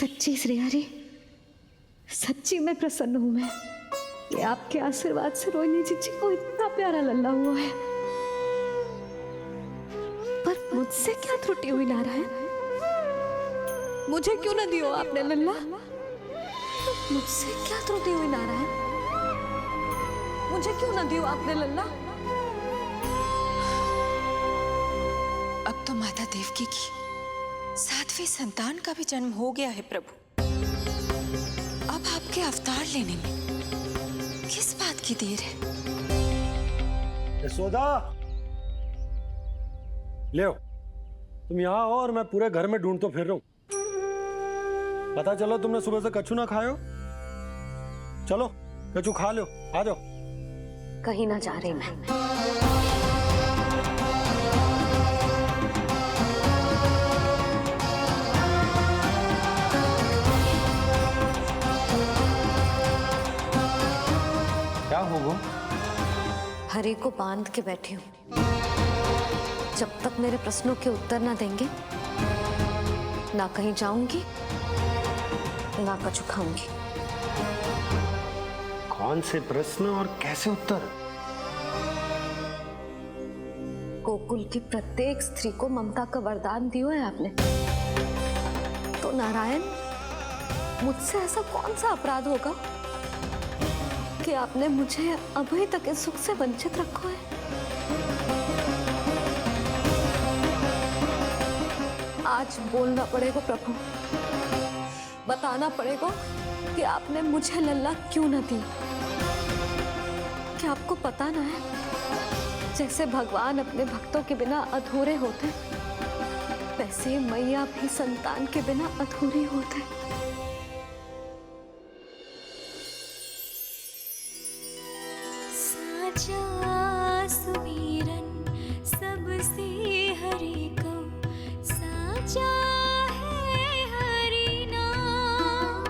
सच्ची श्रेया जी, सच्ची में प्रसन्न हूं मैं कि आपके आशीर्वाद से रोहिणी जीजी को इतना प्यारा लल्ला हुआ है। पर मुझसे क्या त्रुटि हुई नारायण? मुझे क्यों न दियो आपने लल्ला? मुझसे क्या त्रुटि हुई नारायण? मुझे क्यों न दियो आपने लल्ला? अब तो माता देवकी की 7वें संतान का भी जन्म हो गया है प्रभु। अब आपके अवतार लेने में किस बात की देर है? यशोदा, ले तुम यहाँ आओ और मैं पूरे घर में ढूंढतो फिर रहा हूं। पता चलो तुमने सुबह से कछु ना खाए हो। चलो कछु खा लो, आ जाओ। कहीं ना जा रही मैं। क्या हो वो? हरि को बांध के बैठी हूँ। जब तक मेरे प्रश्नों के उत्तर ना देंगे, ना कहीं जाऊंगी, ना कछु खाऊंगी। कौन से प्रश्न और कैसे उत्तर? गोकुल की प्रत्येक स्त्री को ममता का वरदान दियो है आपने, तो नारायण मुझसे ऐसा कौन सा अपराध होगा कि आपने मुझे अभी तक इस सुख से वंचित रखा है? आज बोलना पड़ेगा प्रभु, बताना पड़ेगा कि आपने मुझे लल्ला क्यों न दी। क्या आपको पता ना है, जैसे भगवान अपने भक्तों के बिना अधूरे होते, वैसे मैया भी संतान के बिना अधूरी होते। साचा सुमिरन सबसे हरि को, साचा है हरि नाम,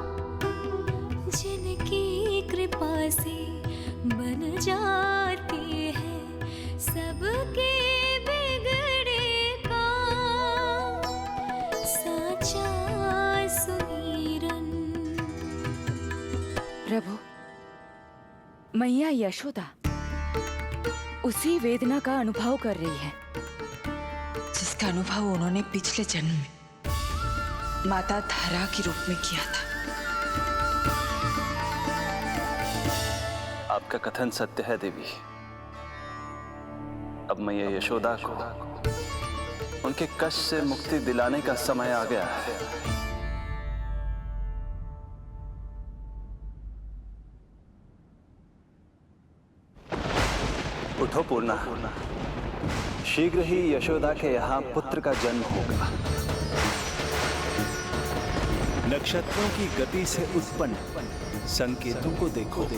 जिनकी कृपा से बन जाते हैं सबके बिगड़े काम। साचा सुमिरन। प्रभु, मैया यशोदा उसी वेदना का अनुभव कर रही है जिसका अनुभव उन्होंने पिछले जन्म में माता धारा के रूप में किया था। आपका कथन सत्य है देवी। अब मैया यशोदा को उनके कष्ट से मुक्ति दिलाने का समय आ गया है। उठो पूर्णा, शीघ्र ही यशोदा के यहाँ पुत्र का जन्म होगा। नक्षत्रों की गति से उत्पन्न संकेतों को देखो।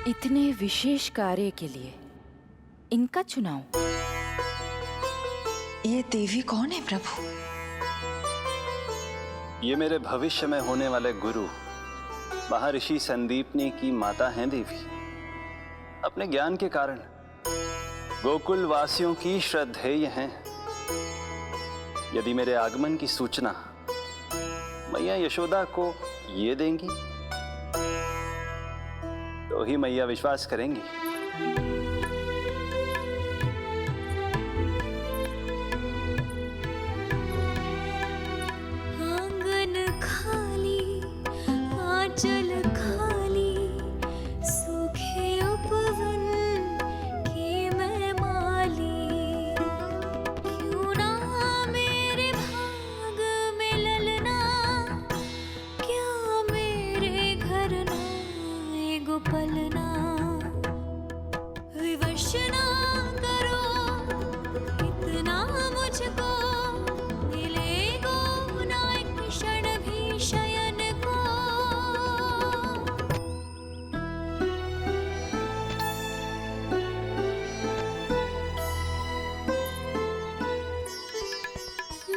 इतने विशेष कार्य के लिए इनका चुनाव। ये देवी कौन है प्रभु? ये मेरे भविष्य में होने वाले गुरु महर्षि संदीपनी की माता हैं देवी। अपने ज्ञान के कारण गोकुल वासियों की श्रद्धेय हैं। यदि मेरे आगमन की सूचना मैया यशोदा को ये देंगी तो ही मैया विश्वास करेंगी। आंगन खाली, आंचल खाली, सूखे उपवन की मैं माली। क्यों ना मेरे भाग में ललना, क्या मेरे घर ना पलना। तृष्णा करो, इतना मुझको मिलेगा ना एक क्षण भी शयन को।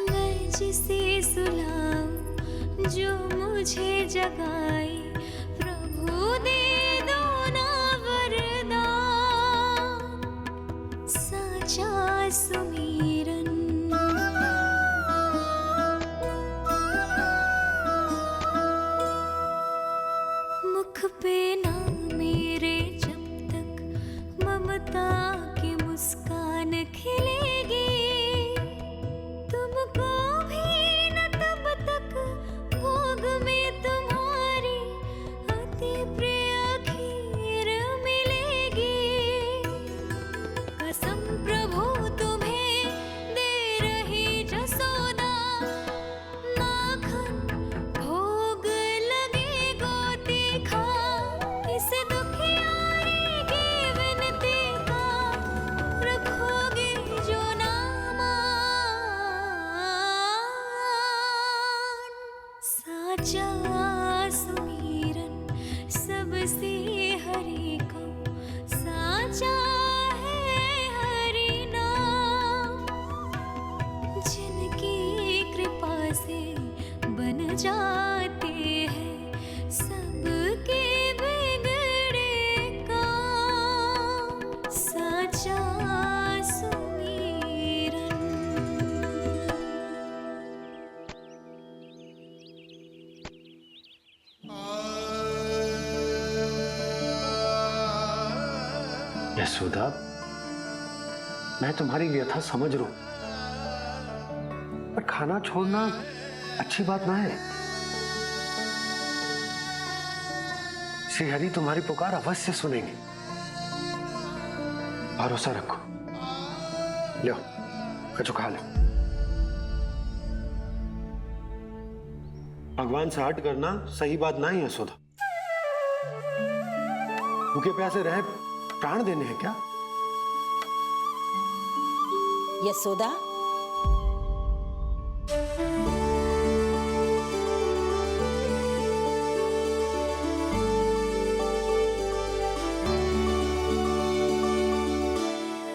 मैं जिसे सुलाऊं जो मुझे जगाए, प्रभु दे दो ना वरदान, साचा सुमीरन। मुख पे ना मेरे जब तक ममता की मुस्कान खिलेगी, तुमको भी न तब तक भोग में तुम्हारी अति प्रिय खीर मिलेगी। कसम प्रभु तुम्हें दे रही जसोदा, माखन भोग लगेगा तीखा, इस दुखियारी की विनती का रखोगे जो नामान, साचा सुमीरन सबसे हरि को, साचा है हरि नाम, जिनकी कृपा से बन जाते हैं सबके बिगड़े काम, साचा सुमीरन। यशोदा, मैं तुम्हारी व्यथा समझ रहा हूं, पर खाना छोड़ना अच्छी बात ना है। श्री हरि तुम्हारी पुकार अवश्य सुनेंगे, भरोसा रखो। लो, कछु खा लो। भगवान से हट करना सही बात ना ही यशोदा। भूखे प्यासे रहे प्राण देने हैं क्या? यशोदा,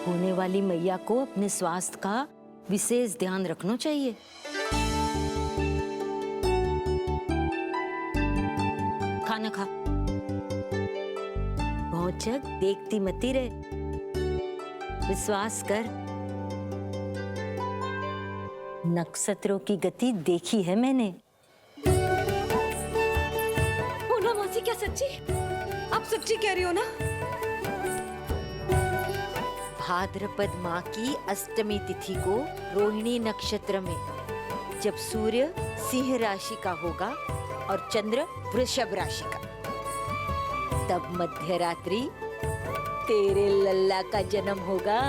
होने वाली मैया को अपने स्वास्थ्य का विशेष ध्यान रखना चाहिए। खाना खा, बहुत जग देखती मती रहे, विश्वास कर। नक्षत्रों की गति देखी है मैंने। पूनम मौसी, क्या सच्ची? आप सच्ची कह रही हो ना? भाद्रपद माह की अष्टमी तिथि को रोहिणी नक्षत्र में, जब सूर्य सिंह राशि का होगा और चंद्र वृषभ राशि का, तब मध्य रात्रि तेरे लल्ला का जन्म होगा।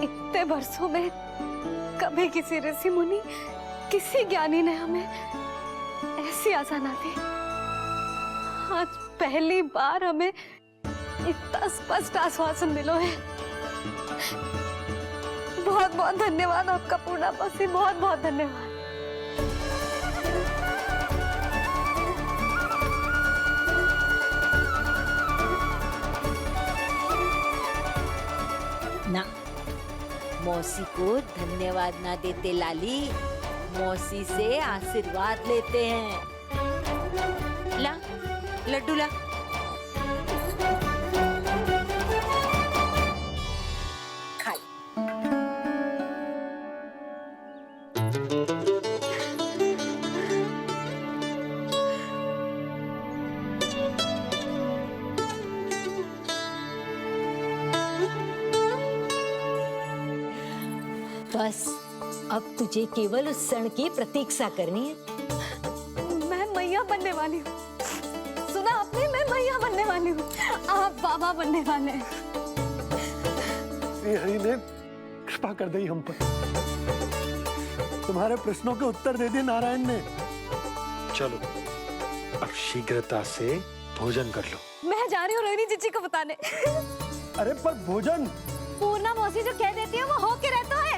इतने वर्षों में कभी किसी ऋषि मुनि, किसी ज्ञानी ने हमें ऐसी आशा ना दी। आज पहली बार हमें इतना स्पष्ट आश्वासन मिलो है। बहुत बहुत धन्यवाद आपका पूर्णा मौसी, बहुत बहुत धन्यवाद। ना, मौसी को धन्यवाद ना देते लाली, मौसी से आशीर्वाद लेते हैं। ला, लड्डू ला। खा ले। बस अब तुझे केवल उस क्षण की प्रतीक्षा करनी है। मैं मैया बनने वाली हूँ। सुना आपने, मैं मैया बनने वाली हूँ। आप बाबा बनने वाले हैं। श्री हरि ने कृपा कर दी हम पर। तुम्हारे प्रश्नों के उत्तर दे दिए नारायण ने। चलो अब शीघ्रता से भोजन कर लो। मैं जा रही हूँ रोहिणी जीजी को बताने। अरे पर भोजन। पूर्णा मौसी जो कह देती है वो हो के रहता है।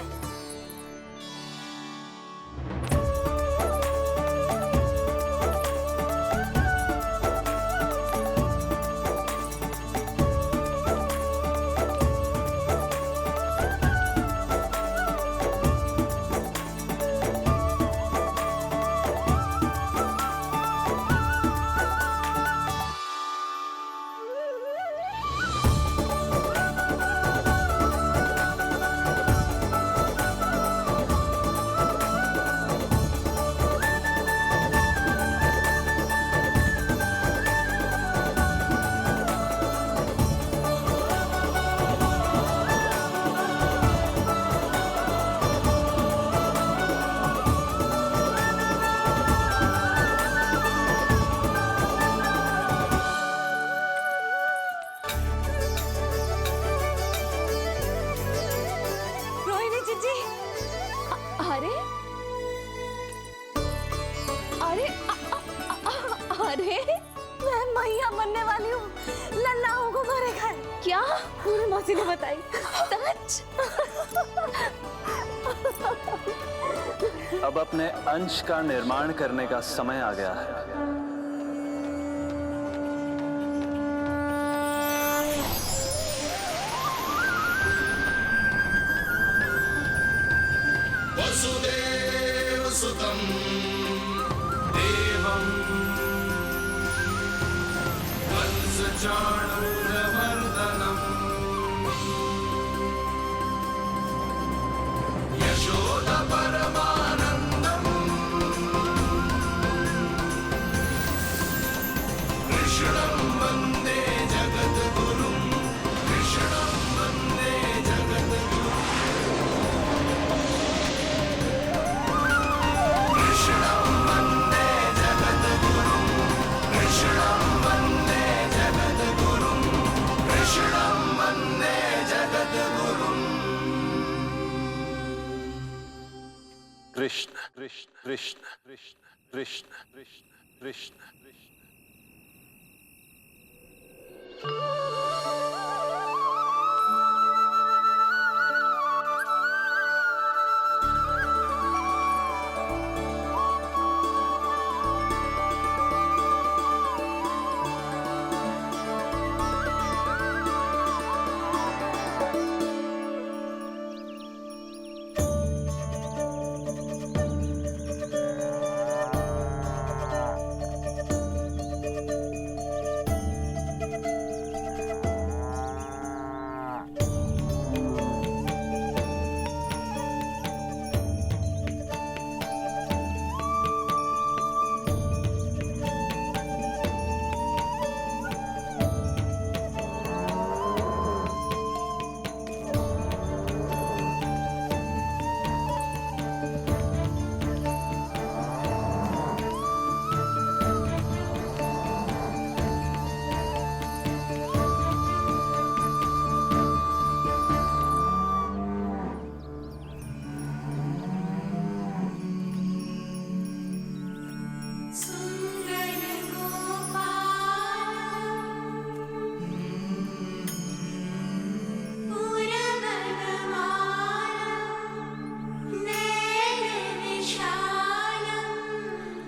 अरे अरे अरे मैं मैया बनने वाली हूँ। लल्लाओं को मारेगा। क्या? पूरी मौसी ने बताई। सच? अब अपने अंश का निर्माण करने का समय आ गया है। वसुदेव सुतं देवं कंसचाणूरमर्दनम् यशोदा परमानन्दम् कृष्णं वन्दे जगद्गुरुं कृष्णं वन्दे जगद्गुरुं कृष्णं वन्दे जगद्गुरुं कृष्णं वन्दे जगद्गुरुं कृष्णं वन्दे जगद्गुरुं कृष्ण कृष्ण कृष्ण कृष्ण कृष्ण कृष्ण कृष्ण कृष्ण।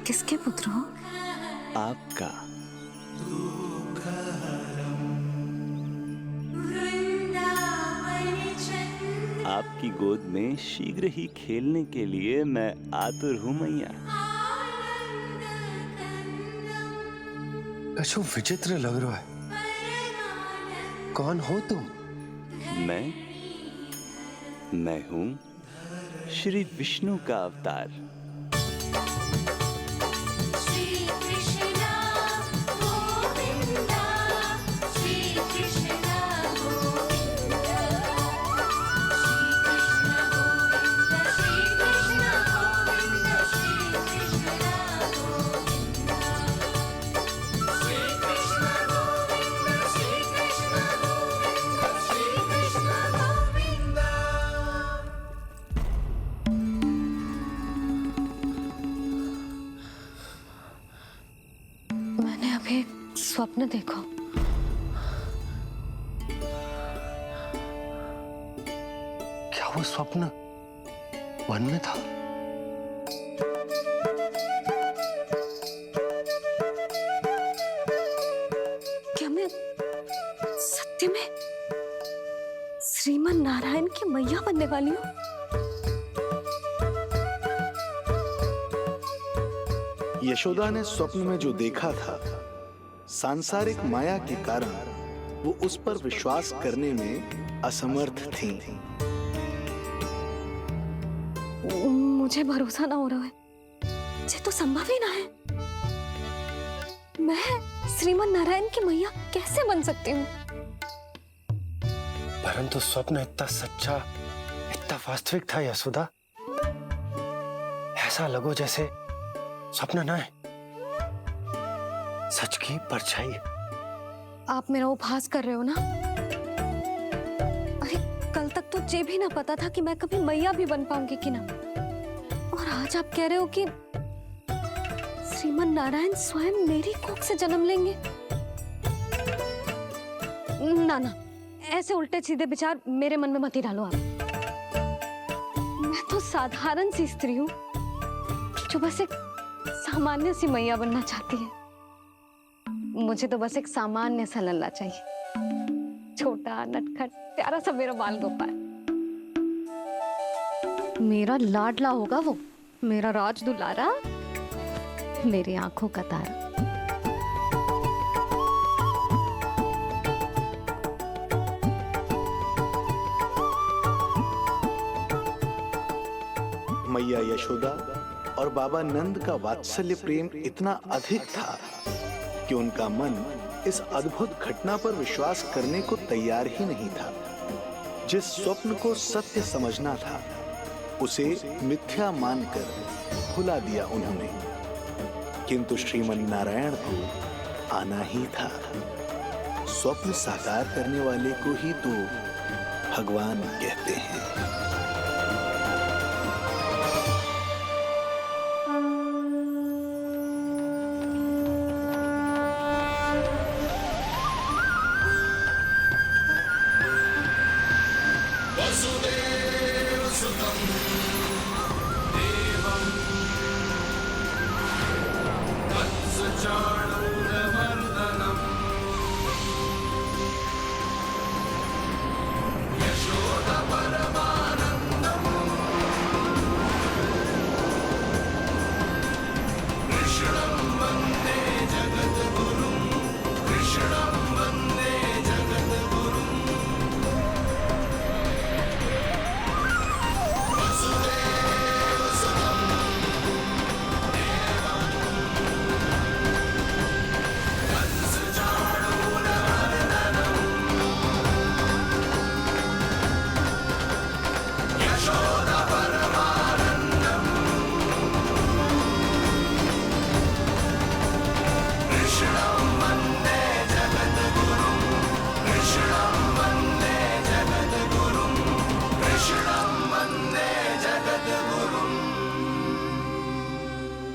किसके पुत्र हो? आपका। आपकी गोद में शीघ्र ही खेलने के लिए मैं आतुर हूँ मैया। कछु विचित्र लग रहा है। कौन हो तुम? मैं हूँ श्री विष्णु का अवतार। स्वप्न देखो। क्या वो स्वप्न वन में था? क्या मैं सत्य में श्रीमन नारायण की मैया बनने वाली हूँ? यशोदा ने स्वप्न में जो देखा था, सांसारिक माया के कारण वो उस पर विश्वास करने में असमर्थ थी। मुझे भरोसा ना हो रहा है, ये तो संभव ही ना है। मैं श्रीमन नारायण की मैया कैसे बन सकती हूँ? परंतु स्वप्न इतना सच्चा, इतना वास्तविक था यशोदा, ऐसा लगो जैसे स्वप्न ना है, सच की परछाई है। आप मेरा उपहास कर रहे हो ना? अरे कल तक तो ये भी ना पता था कि मैं कभी मैया भी बन पाऊंगी कि ना, और आज आप कह रहे हो कि श्रीमन नारायण स्वयं मेरी कोख से जन्म लेंगे। ना ना, ऐसे उल्टे सीधे विचार मेरे मन में मत ही डालो आप। मैं तो साधारण सी स्त्री हूँ जो बस एक सामान्य सी मैया बनना चाहती है। मुझे तो बस एक सामान्य सा लल्ला चाहिए, छोटा नटखट प्यारा सा मेरा बाल गोपाल। मेरा लाडला होगा वो, मेरा राज दुलारा, मेरी आंखों का तारा। मैया यशोदा और बाबा नंद का वात्सल्य प्रेम इतना अधिक था कि उनका मन इस अद्भुत घटना पर विश्वास करने को तैयार ही नहीं था। जिस स्वप्न को सत्य समझना था, उसे मिथ्या मानकर भुला दिया उन्होंने। किंतु श्रीमन नारायण को आना ही था। स्वप्न साकार करने वाले को ही तो भगवान कहते हैं।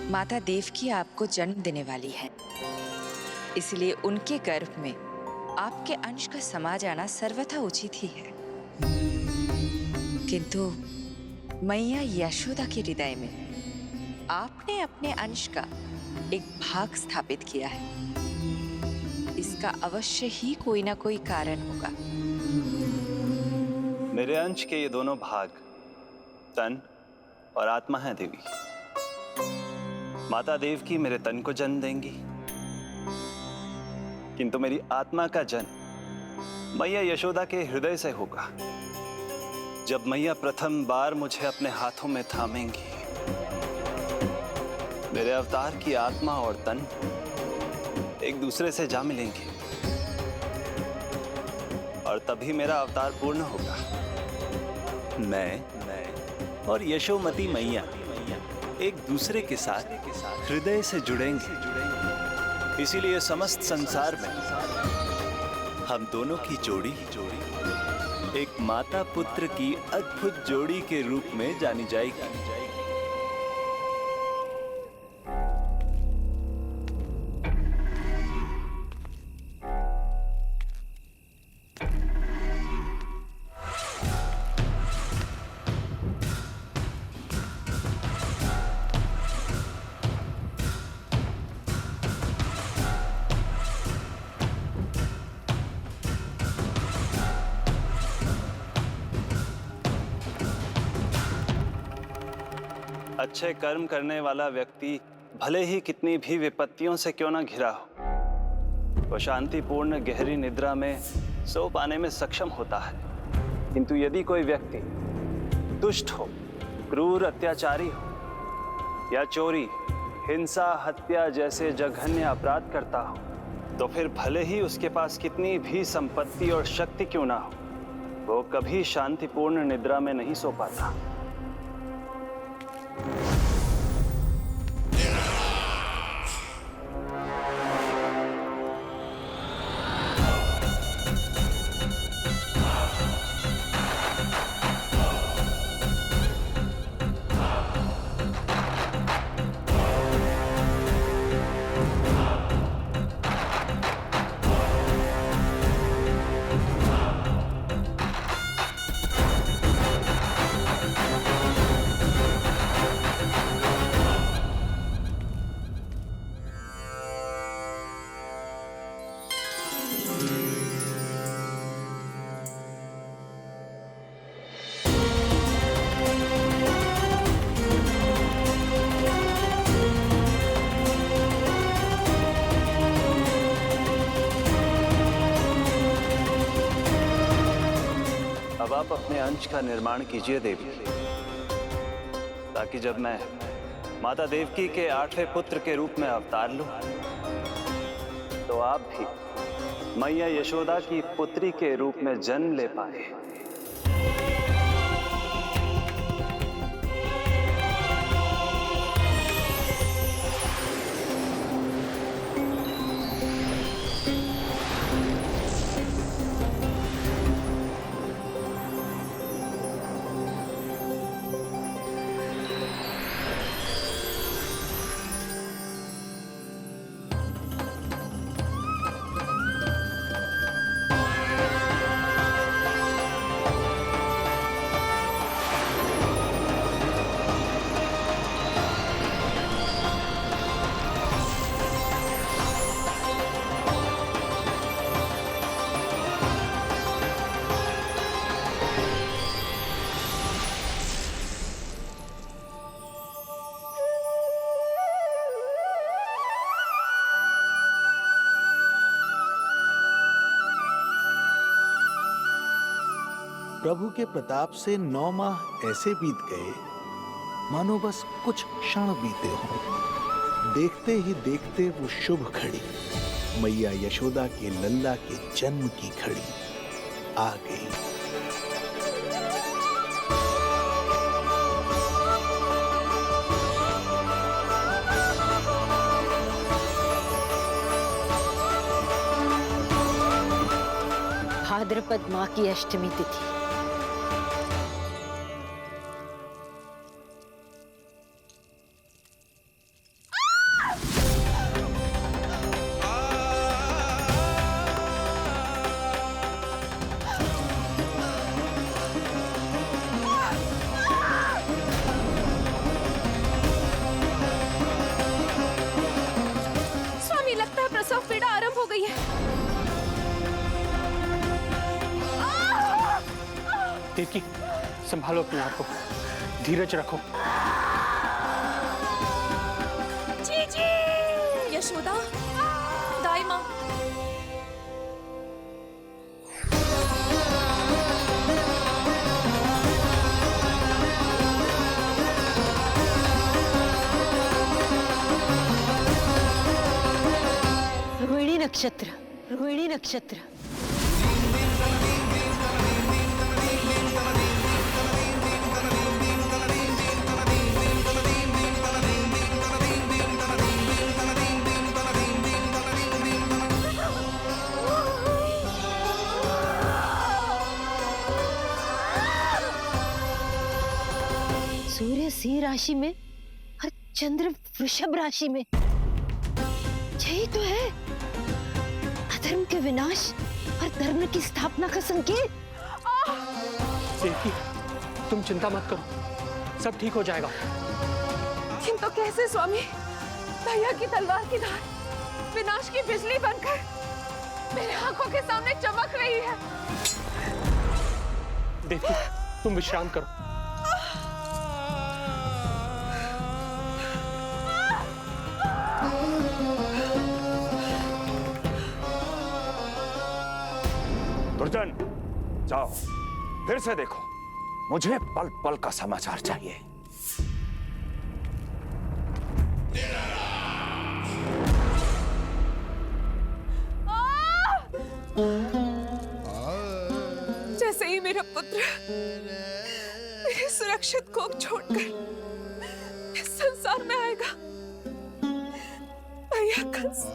माता देवकी आपको जन्म देने वाली है, इसलिए उनके गर्भ में आपके अंश का समा जाना सर्वथा उचित ही है। किंतु मैया यशोदा के हृदय में आपने अपने अंश का एक भाग स्थापित किया है। इसका अवश्य ही कोई ना कोई कारण होगा। मेरे अंश के ये दोनों भाग तन और आत्मा हैं देवी। माता देवकी मेरे तन को जन्म देंगी, किंतु मेरी आत्मा का जन्म मैया यशोदा के हृदय से होगा। जब मैया प्रथम बार मुझे अपने हाथों में थामेंगी, मेरे अवतार की आत्मा और तन एक दूसरे से जा मिलेंगे और तभी मेरा अवतार पूर्ण होगा। मैं और यशोमती मैया एक दूसरे के साथ हृदय से जुड़ेंगे। इसीलिए समस्त संसार में हम दोनों की जोड़ी एक माता पुत्र की अद्भुत जोड़ी के रूप में जानी जाएगी। अच्छे कर्म करने वाला व्यक्ति भले ही कितनी भी विपत्तियों से क्यों ना घिरा हो, वो शांतिपूर्ण गहरी निद्रा में सो पाने में सक्षम होता है। किंतु यदि कोई व्यक्ति दुष्ट हो, क्रूर अत्याचारी हो या चोरी, हिंसा, हत्या जैसे जघन्य अपराध करता हो, तो फिर भले ही उसके पास कितनी भी संपत्ति और शक्ति क्यों ना हो, वो कभी शांतिपूर्ण निद्रा में नहीं सो पाता। अब आप अपने अंश का निर्माण कीजिए देवी, ताकि जब मैं माता देवकी के 8वें पुत्र के रूप में अवतार लूं, तो आप भी मैया यशोदा की पुत्री के रूप में जन्म ले पाए। प्रभु के प्रताप से 9 माह ऐसे बीत गए मानो बस कुछ क्षण बीते हों। देखते ही देखते वो शुभ घड़ी, मैया यशोदा के लल्ला के जन्म की घड़ी आ गई। भाद्रपद माह की अष्टमी तिथि। स्वामी, लगता है प्रसव पीड़ा आरंभ हो गई है। देवकी, संभालो अपने आप को, धीरज रखो। जीजी, यशोदा, दाई माँ। रोहिणी नक्षत्र, रोहिणी नक्षत्र। सूर्य सिंह राशि में और चंद्र वृषभ राशि में, यही तो है अधर्म के विनाश और धर्म की स्थापना का संकेत। देवकी, तुम चिंता मत करो, सब ठीक हो जाएगा। किंतु कैसे स्वामी? भैया की तलवार की धार विनाश की बिजली बनकर मेरे आंखों के सामने चमक रही है। देवकी, तुम विश्राम करो। जाओ फिर से देखो, मुझे पल पल का समाचार चाहिए। जैसे ही मेरा पुत्र मेरे सुरक्षित कोख छोड़कर इस संसार में आएगा, भैया कंस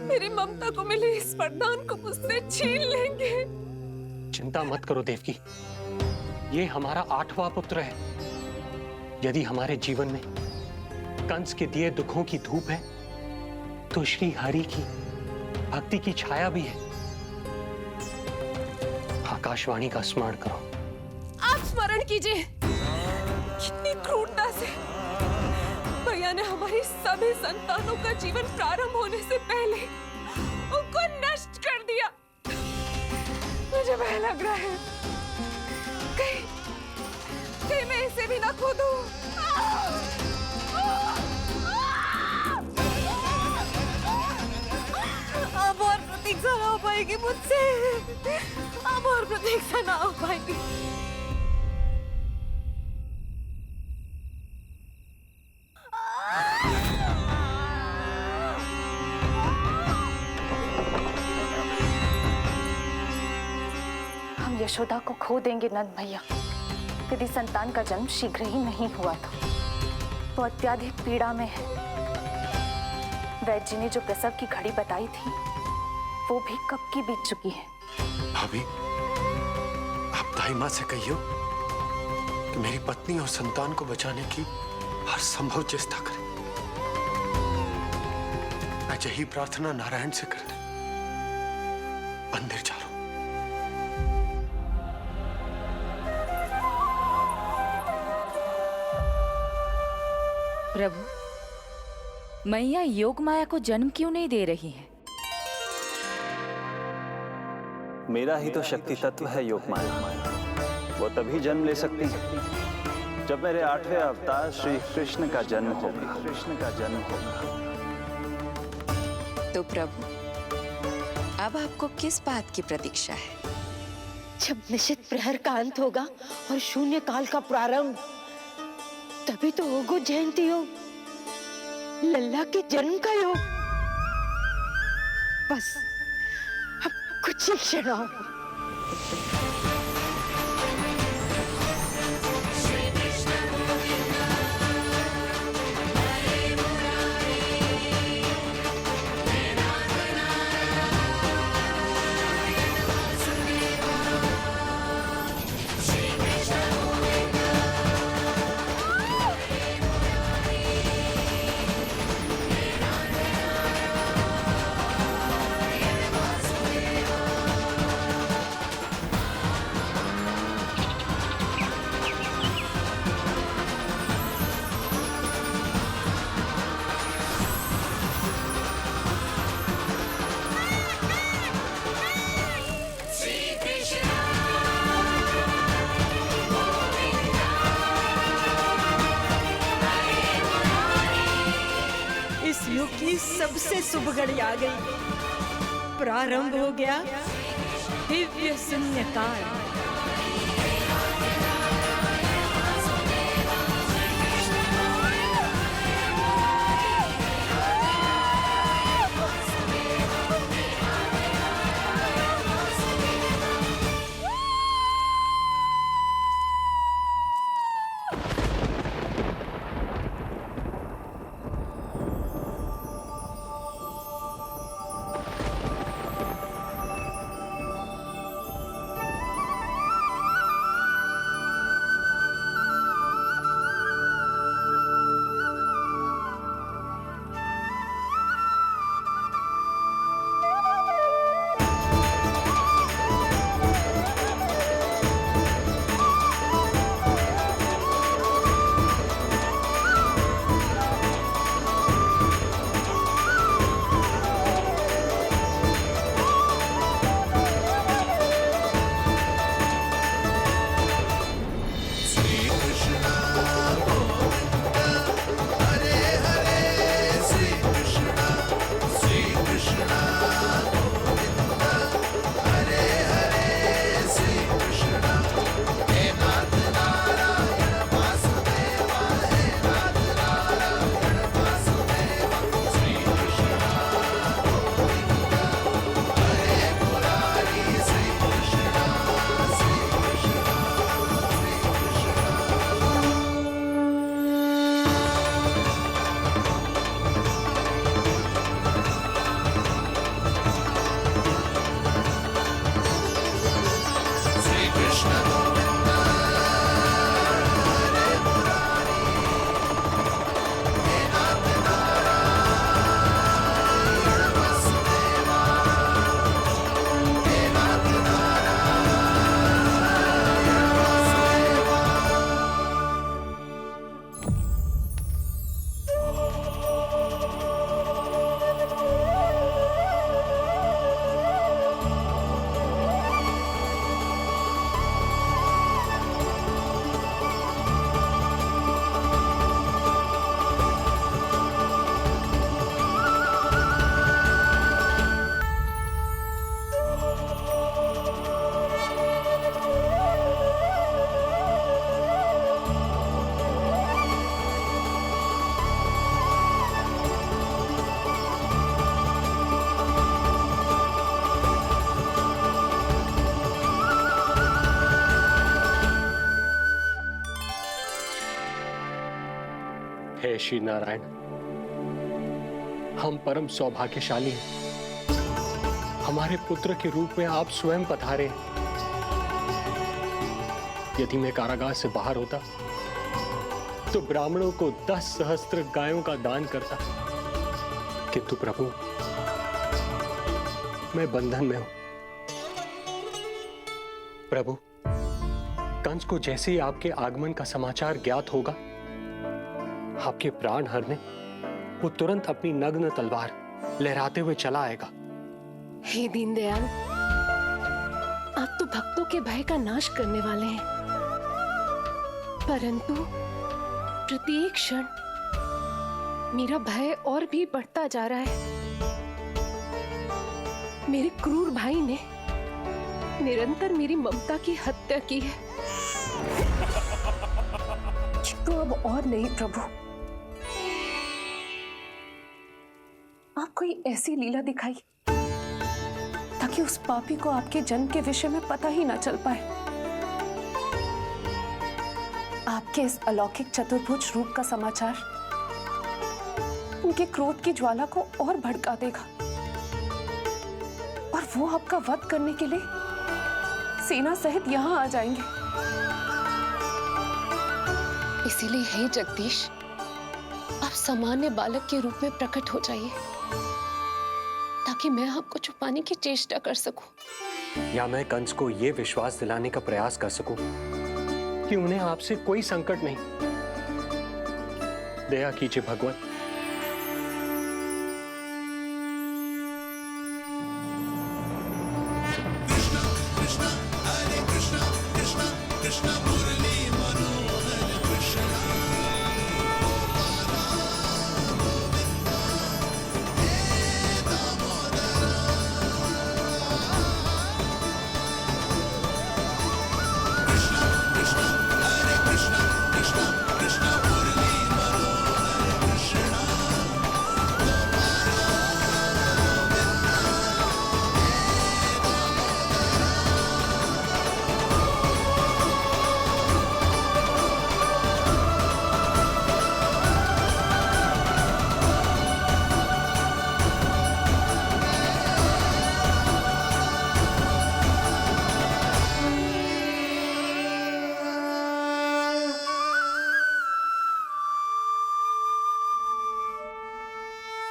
मेरी ममता को मिले इस वरदान को मुझसे छीन लेंगे। चिंता मत करो देवकी, ये हमारा 8वां पुत्र है। यदि हमारे जीवन में कंस के दिए दुखों की धूप है, तो श्री हरि की भक्ति की छाया भी है। आकाशवाणी का स्मरण करो। आप स्मरण कीजिए, कितनी क्रूरता से भैया ने हमारी सभी संतानों का जीवन प्रारंभ होने से पहले उनको नष्ट कर दिया। मुझे भय लग रहा है, कहीं मैं इसे भी ना खो दूं। अब और प्रतीक्षा ना हो पाएगी मुझसे, अब और प्रतीक्षा ना हो पाएगी। हम यशोदा को खो देंगे नंद भैया, यदि संतान का जन्म शीघ्र ही नहीं हुआ तो। वो अत्यधिक पीड़ा में है। वैद्य जी ने जो प्रसव की घड़ी बताई थी, वो भी कब की बीत चुकी है। भाभी, आप दाई माँ से कहियो कि मेरी पत्नी और संतान को बचाने की हर संभव चेष्टा करें। मैं यही प्रार्थना नारायण से करने मंदिर जा रहा हूं। प्रभु, मैया योग माया को जन्म क्यों नहीं दे रही है? मेरा ही तो शक्ति तत्व है योग माया। वो तभी जन्म ले सकती है जब मेरे 8वें अवतार श्री कृष्ण का जन्म होगा। तो प्रभु, अब आपको किस बात की प्रतीक्षा है? जब निश्चित प्रहर का अंत होगा और शून्य काल का प्रारंभ, तभी तो होगो जयंती योग, लल्ला के जन्म का योग। बस अब कुछ ही क्षण और। युग की सबसे शुभ घड़ी आ गई। प्रारंभ हो गया दिव्य शून्य काल। हे श्री नारायण, हम परम सौभाग्यशाली हैं। हमारे पुत्र के रूप में आप स्वयं पधारे। यदि मैं कारागार से बाहर होता तो ब्राह्मणों को 10 सहस्त्र गायों का दान करता, किंतु प्रभु मैं बंधन में हूं। प्रभु, कंस को जैसे ही आपके आगमन का समाचार ज्ञात होगा, आपके प्राण हरने वो तुरंत अपनी नग्न तलवार लहराते हुए चला आएगा। हे दीनदयाल, आप तो भक्तों के भय का नाश करने वाले हैं, परंतु प्रत्येक क्षण मेरा भय और भी बढ़ता जा रहा है। मेरे क्रूर भाई ने निरंतर मेरी ममता की हत्या की है। तो अब और नहीं प्रभु, आप कोई ऐसी लीला दिखाई ताकि उस पापी को आपके जन्म के विषय में पता ही ना चल पाए। आपके इस अलौकिक चतुर्भुज रूप का समाचार उनके क्रोध की ज्वाला को और भड़का देगा और वो आपका वध करने के लिए सेना सहित यहाँ आ जाएंगे। इसीलिए हे जगदीश, आप सामान्य बालक के रूप में प्रकट हो जाइए ताकि मैं आपको छुपाने की चेष्टा कर सकूं। या मैं कंस को यह विश्वास दिलाने का प्रयास कर सकूं कि उन्हें आपसे कोई संकट नहीं। दया कीजिए भगवान।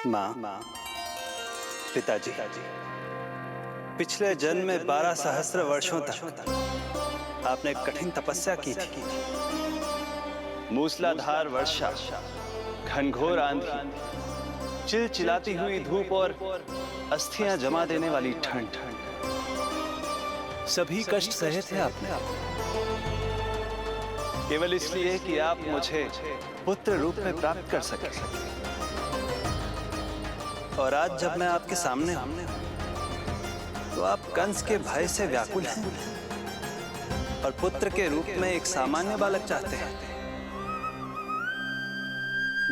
माँ, पिताजी, पिछले जन्म में 12 सहस्त्र वर्षों तक आपने कठिन तपस्या की थी। मूसलाधार वर्षा, घनघोर आंधी, चिलचिलाती हुई धूप और अस्थियां जमा देने वाली ठंड, सभी कष्ट सहे थे आपने, केवल इसलिए कि आप मुझे पुत्र रूप में प्राप्त कर सके। और आज जब मैं आपके सामने हूं, तो आप कंस के भय से व्याकुल हैं और पुत्र के रूप में एक सामान्य बालक चाहते हैं।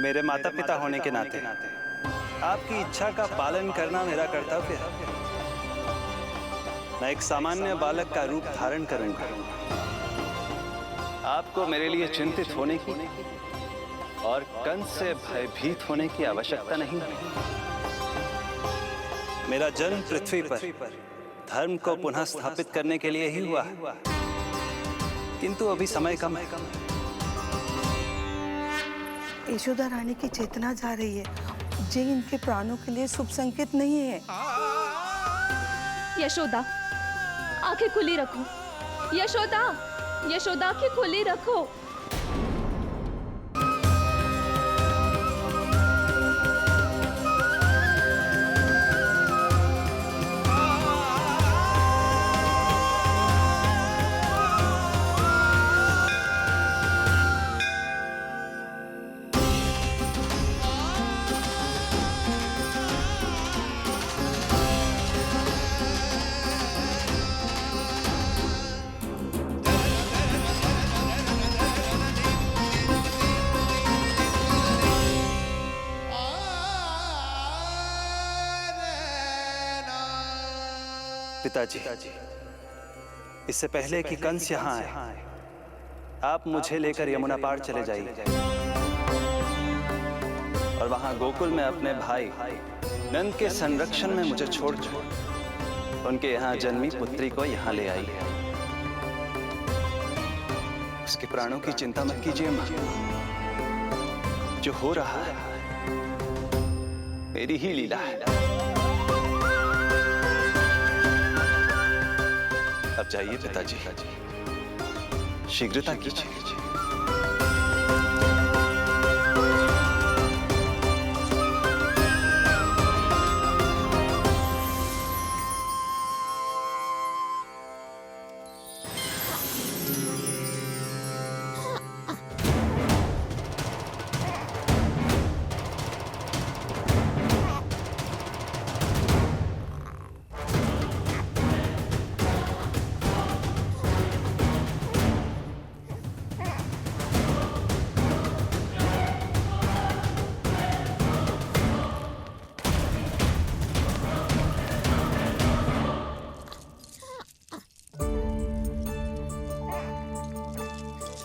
मेरे माता पिता होने के नाते आपकी इच्छा का पालन करना मेरा कर्तव्य है। मैं एक सामान्य बालक का रूप धारण करूंगा। आपको मेरे लिए चिंतित होने की और कंस से भयभीत होने की आवश्यकता नहीं है। मेरा जन्म पृथ्वी पर धर्म को पुनः स्थापित करने के लिए ही हुआ है, किंतु अभी समय कम है। यशोदा रानी की चेतना जा रही है, ये इनके प्राणों के लिए शुभ संकेत नहीं है। यशोदा, आंखें खुली रखो। यशोदा, यशोदा, आंखें खुली रखो। पिताजी, इससे पहले कि कंस यहाँ आए, आप मुझे लेकर यमुना पार चले जाइए। वहां गोकुल में अपने भाई नंद के संरक्षण में मुझे छोड़कर उनके यहाँ जन्मी पुत्री को यहाँ ले आई। उसके प्राणों की चिंता मत कीजिए मां। जो हो रहा है मेरी ही लीला है। अब जाइए पिताजी, शीघ्रता कीजिए।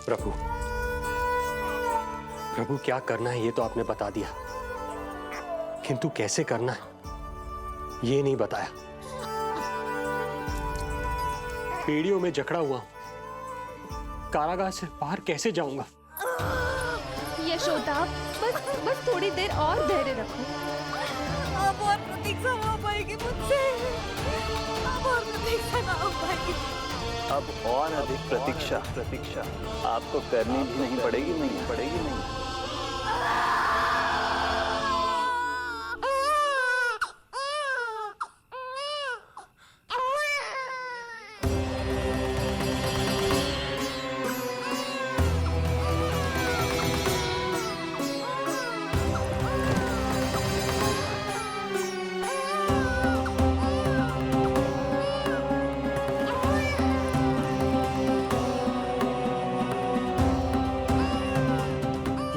प्रभु, प्रभु क्या करना है ये तो आपने बता दिया, किंतु कैसे करना है ये नहीं बताया। पेड़ियों में जकड़ा हुआ हूं, कारागार से बाहर कैसे जाऊंगा? यशोदा, बस थोड़ी देर और धैर्य रखो। अब और प्रतीक्षा ना हो पाएगी मुझसे। अब और प्रतीक्षा ना हो पाएगी। अब और अधिक प्रतीक्षा आपको करनी भी नहीं पड़ेगी।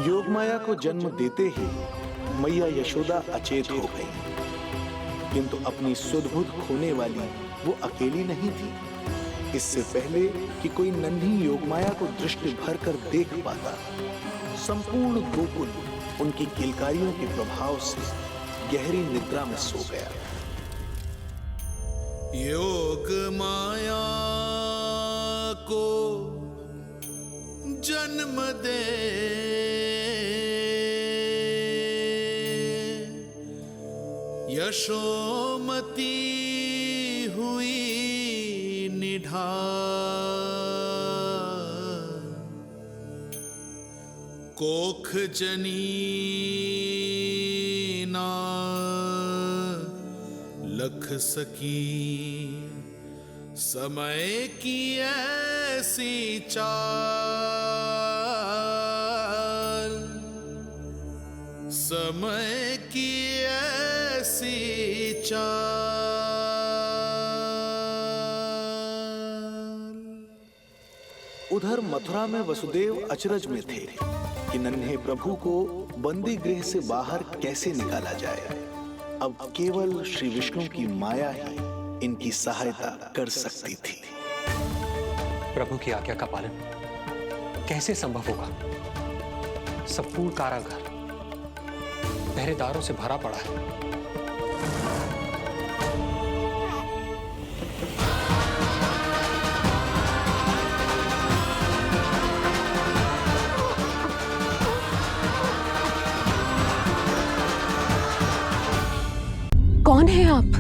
योगमाया को जन्म देते ही मैया यशोदा अचेत हो गई, किंतु अपनी सुध-बुध खोने वाली वो अकेली नहीं थी। इससे पहले कि कोई नन्ही योगमाया को दृष्टि भर कर देख पाता, संपूर्ण गोकुल उनकी किलकारियों के प्रभाव से गहरी निद्रा में सो गया। योग माया को जन्म दे यशोमती हुई निढाल, कोख जनी ना लख सकी, समय की ऐसी चाल, समय की ऐसी चाल। उधर मथुरा में वसुदेव अचरज में थे कि नन्हे प्रभु को बंदी गृह से बाहर कैसे निकाला जाए। अब केवल श्री विष्णु की माया ही इनकी सहायता कर सकती थी। प्रभु की आज्ञा का पालन कैसे संभव होगा? संपूर्ण कारागार पहरेदारों से भरा पड़ा है। कौन है आप?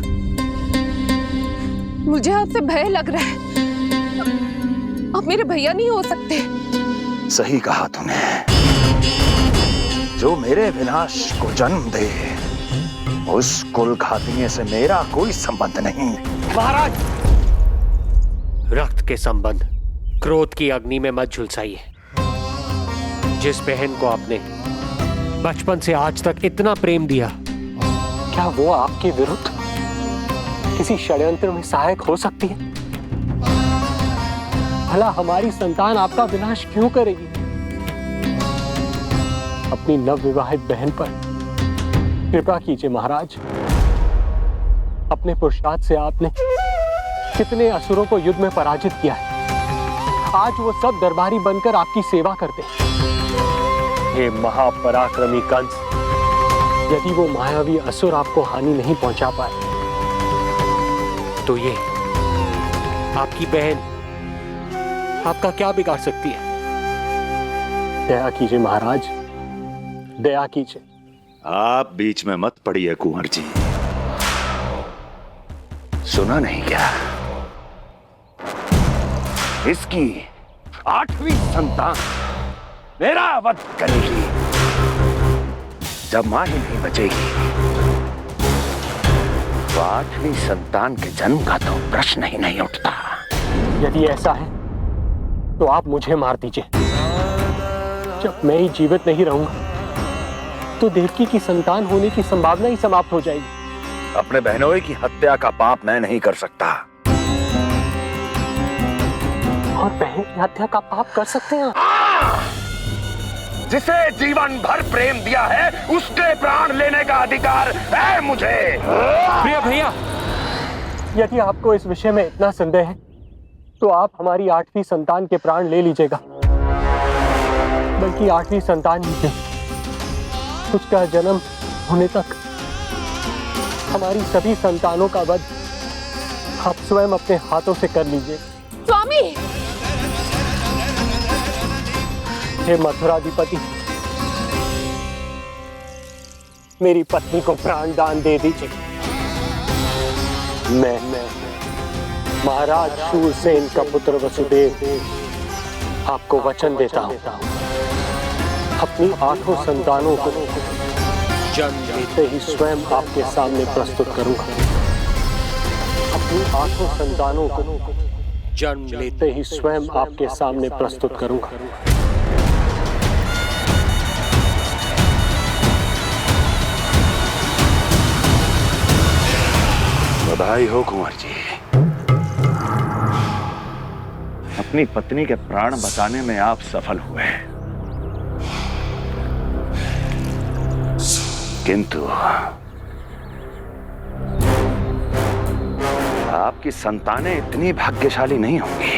मुझे आपसे भय लग रहा है। आप मेरे भैया नहीं हो सकते। सही कहा तूने। जो मेरे विनाश को जन्म दे, उस कुल घातिनी से मेरा कोई संबंध नहीं। महाराज, रक्त के संबंध क्रोध की अग्नि में मत झुलसाइए। जिस बहन को आपने बचपन से आज तक इतना प्रेम दिया, क्या वो आपके विरुद्ध किसी षड्यंत्र में सहायक हो सकती है? भला हमारी संतान आपका विनाश क्यों करेगी? अपनी नवविवाहित बहन पर कृपा कीजिए महाराज। अपने पुरुषार्थ से आपने कितने असुरों को युद्ध में पराजित किया है। आज वो सब दरबारी बनकर आपकी सेवा करते हैं। हे महापराक्रमी कंस, यदि वो मायावी असुर आपको हानि नहीं पहुंचा पाए तो ये आपकी बहन आपका क्या बिगाड़ सकती है? दया कीजिए महाराज, दया कीजिए। आप बीच में मत पड़िए कुंवर जी। सुना नहीं क्या? इसकी 8वीं संतान मेरा वध करेगी। जब मां ही नहीं बचेगी तो 8वीं संतान के जन्म का तो प्रश्न ही नहीं उठता। यदि ऐसा है तो आप मुझे मार दीजिए। जब मैं ही जीवित नहीं रहूंगा तो देवकी की संतान होने की संभावना ही समाप्त हो जाएगी। अपने बहनोई की हत्या का पाप मैं नहीं कर सकता। और बहन की हत्या का पाप कर सकते हैं? जिसे जीवन भर प्रेम दिया है उसके प्राण लेने का अधिकार है मुझे। प्रिय भैया, यदि आपको इस विषय में इतना संदेह है तो आप हमारी 8वीं संतान के प्राण ले लीजिएगा। बल्कि 8वीं संतान ही नहीं, उसका जन्म होने तक हमारी सभी संतानों का वध आप स्वयं अपने हाथों से कर लीजिए। स्वामी! हे मथुराधिपति, मेरी पत्नी को प्राण दान दे दीजिए। मैं महाराज शूरसेन का पुत्र वसुदेव आपको वचन देता हूं, अपनी 8 संतानों को जन्म लेते ही स्वयं आपके सामने प्रस्तुत करूंगा। अपनी 8 संतानों को जन्म लेते ही स्वयं आपके सामने प्रस्तुत करूंगा। बधाई हो कुंवर जी, अपनी पत्नी के प्राण बचाने में आप सफल हुए। किंतु आपकी संतानें इतनी भाग्यशाली नहीं होंगी।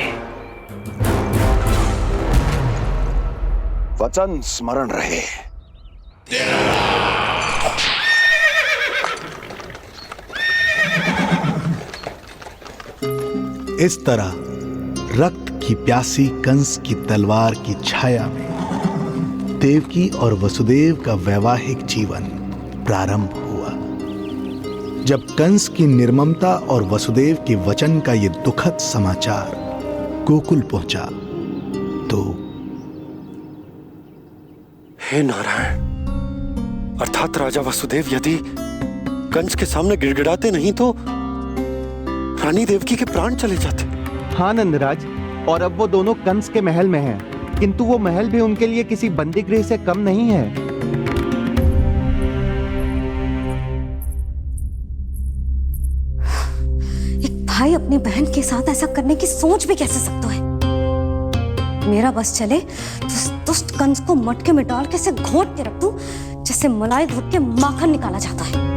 वचन स्मरण रहे। इस तरह रक्त की प्यासी कंस की तलवार की छाया में देवकी और वसुदेव का वैवाहिक जीवन प्रारंभ हुआ। जब कंस की निर्ममता और वसुदेव के वचन का ये दुखद समाचार गोकुल पहुंचा तो हे नारायण, अर्थात राजा वसुदेव यदि कंस के सामने गिड़गिड़ाते नहीं तो रानी देवकी के प्राण चले जाते। हाँ नंदराज, और अब वो दोनों कंस के महल में हैं, किंतु वो महल भी उनके लिए किसी बंदीगृह से कम नहीं है। एक भाई अपनी बहन के साथ ऐसा करने की सोच भी कैसे सकता है? मेरा बस चले तो उस दुष्ट कंस को मटके में डाल के इसे घोंट के रख दूं, जैसे मलाई घोट के माखन निकाला जाता है।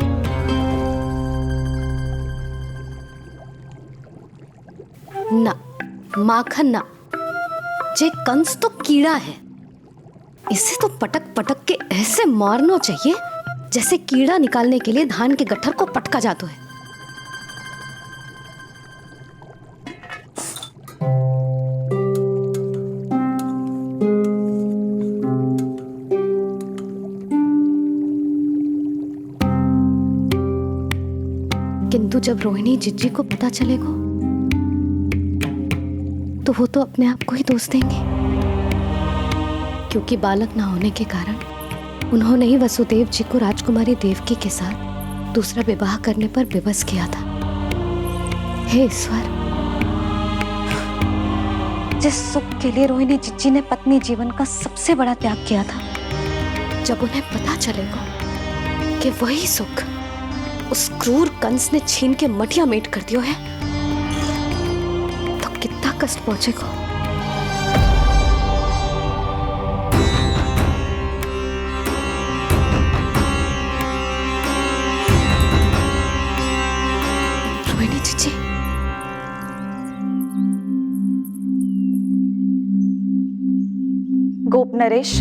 ना, माखन ना, जे कंस तो कीड़ा है। इसे तो पटक पटक के ऐसे मारना चाहिए जैसे कीड़ा निकालने के लिए धान के गट्ठर को पटका जाता है। किंतु जब रोहिणी जिज्जी को पता चलेगा तो वो तो अपने आप को ही दोष देंगे, क्योंकि बालक ना होने के कारण उन्होंने ही वसुदेव जी को राजकुमारी देवकी के साथ दूसरा विवाह करने पर विवश किया था। हे ईश्वर, जिस सुख के लिए रोहिणी जिज्जी ने पत्नी जीवन का सबसे बड़ा त्याग किया था, जब उन्हें पता चलेगा कि वही सुख उस क्रूर कंस ने छीन के मटिया मेट कर दिया है, तो कितना कष्ट पहुंचेगा। रोहिणी जीजी, गोप नरेश,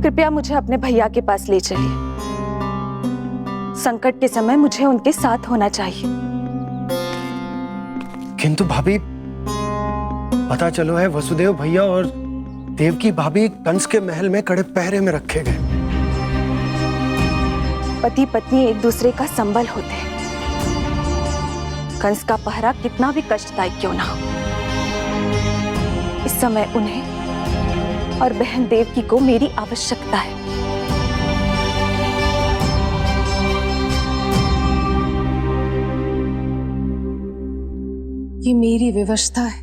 कृपया मुझे अपने भैया के पास ले चलिए। संकट के समय मुझे उनके साथ होना चाहिए। किंतु भाभी, पता चलो है वसुदेव भैया और देवकी भाभी कंस के महल में कड़े पहरे में रखे गए। पति पत्नी एक दूसरे का संबल होते हैं। कंस का पहरा कितना भी कष्टदायक क्यों ना हो, इस समय उन्हें और बहन देवकी को मेरी आवश्यकता है। ये मेरी व्यवस्था है।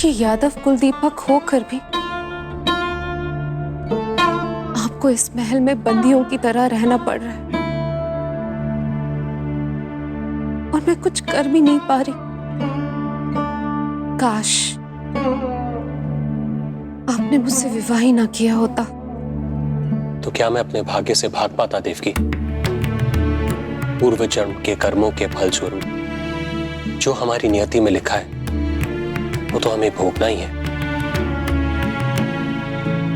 ये यादव कुलदीपक होकर भी आपको इस महल में बंदियों की तरह रहना पड़ रहा है, और मैं कुछ कर भी नहीं पा रही। काश आपने मुझसे विवाह ही ना किया होता। तो क्या मैं अपने भाग्य से भाग पाता देवकी? पूर्व जन्म के कर्मों के फलस्वरूप जो हमारी नियति में लिखा है वो तो हमें भोगना ही है।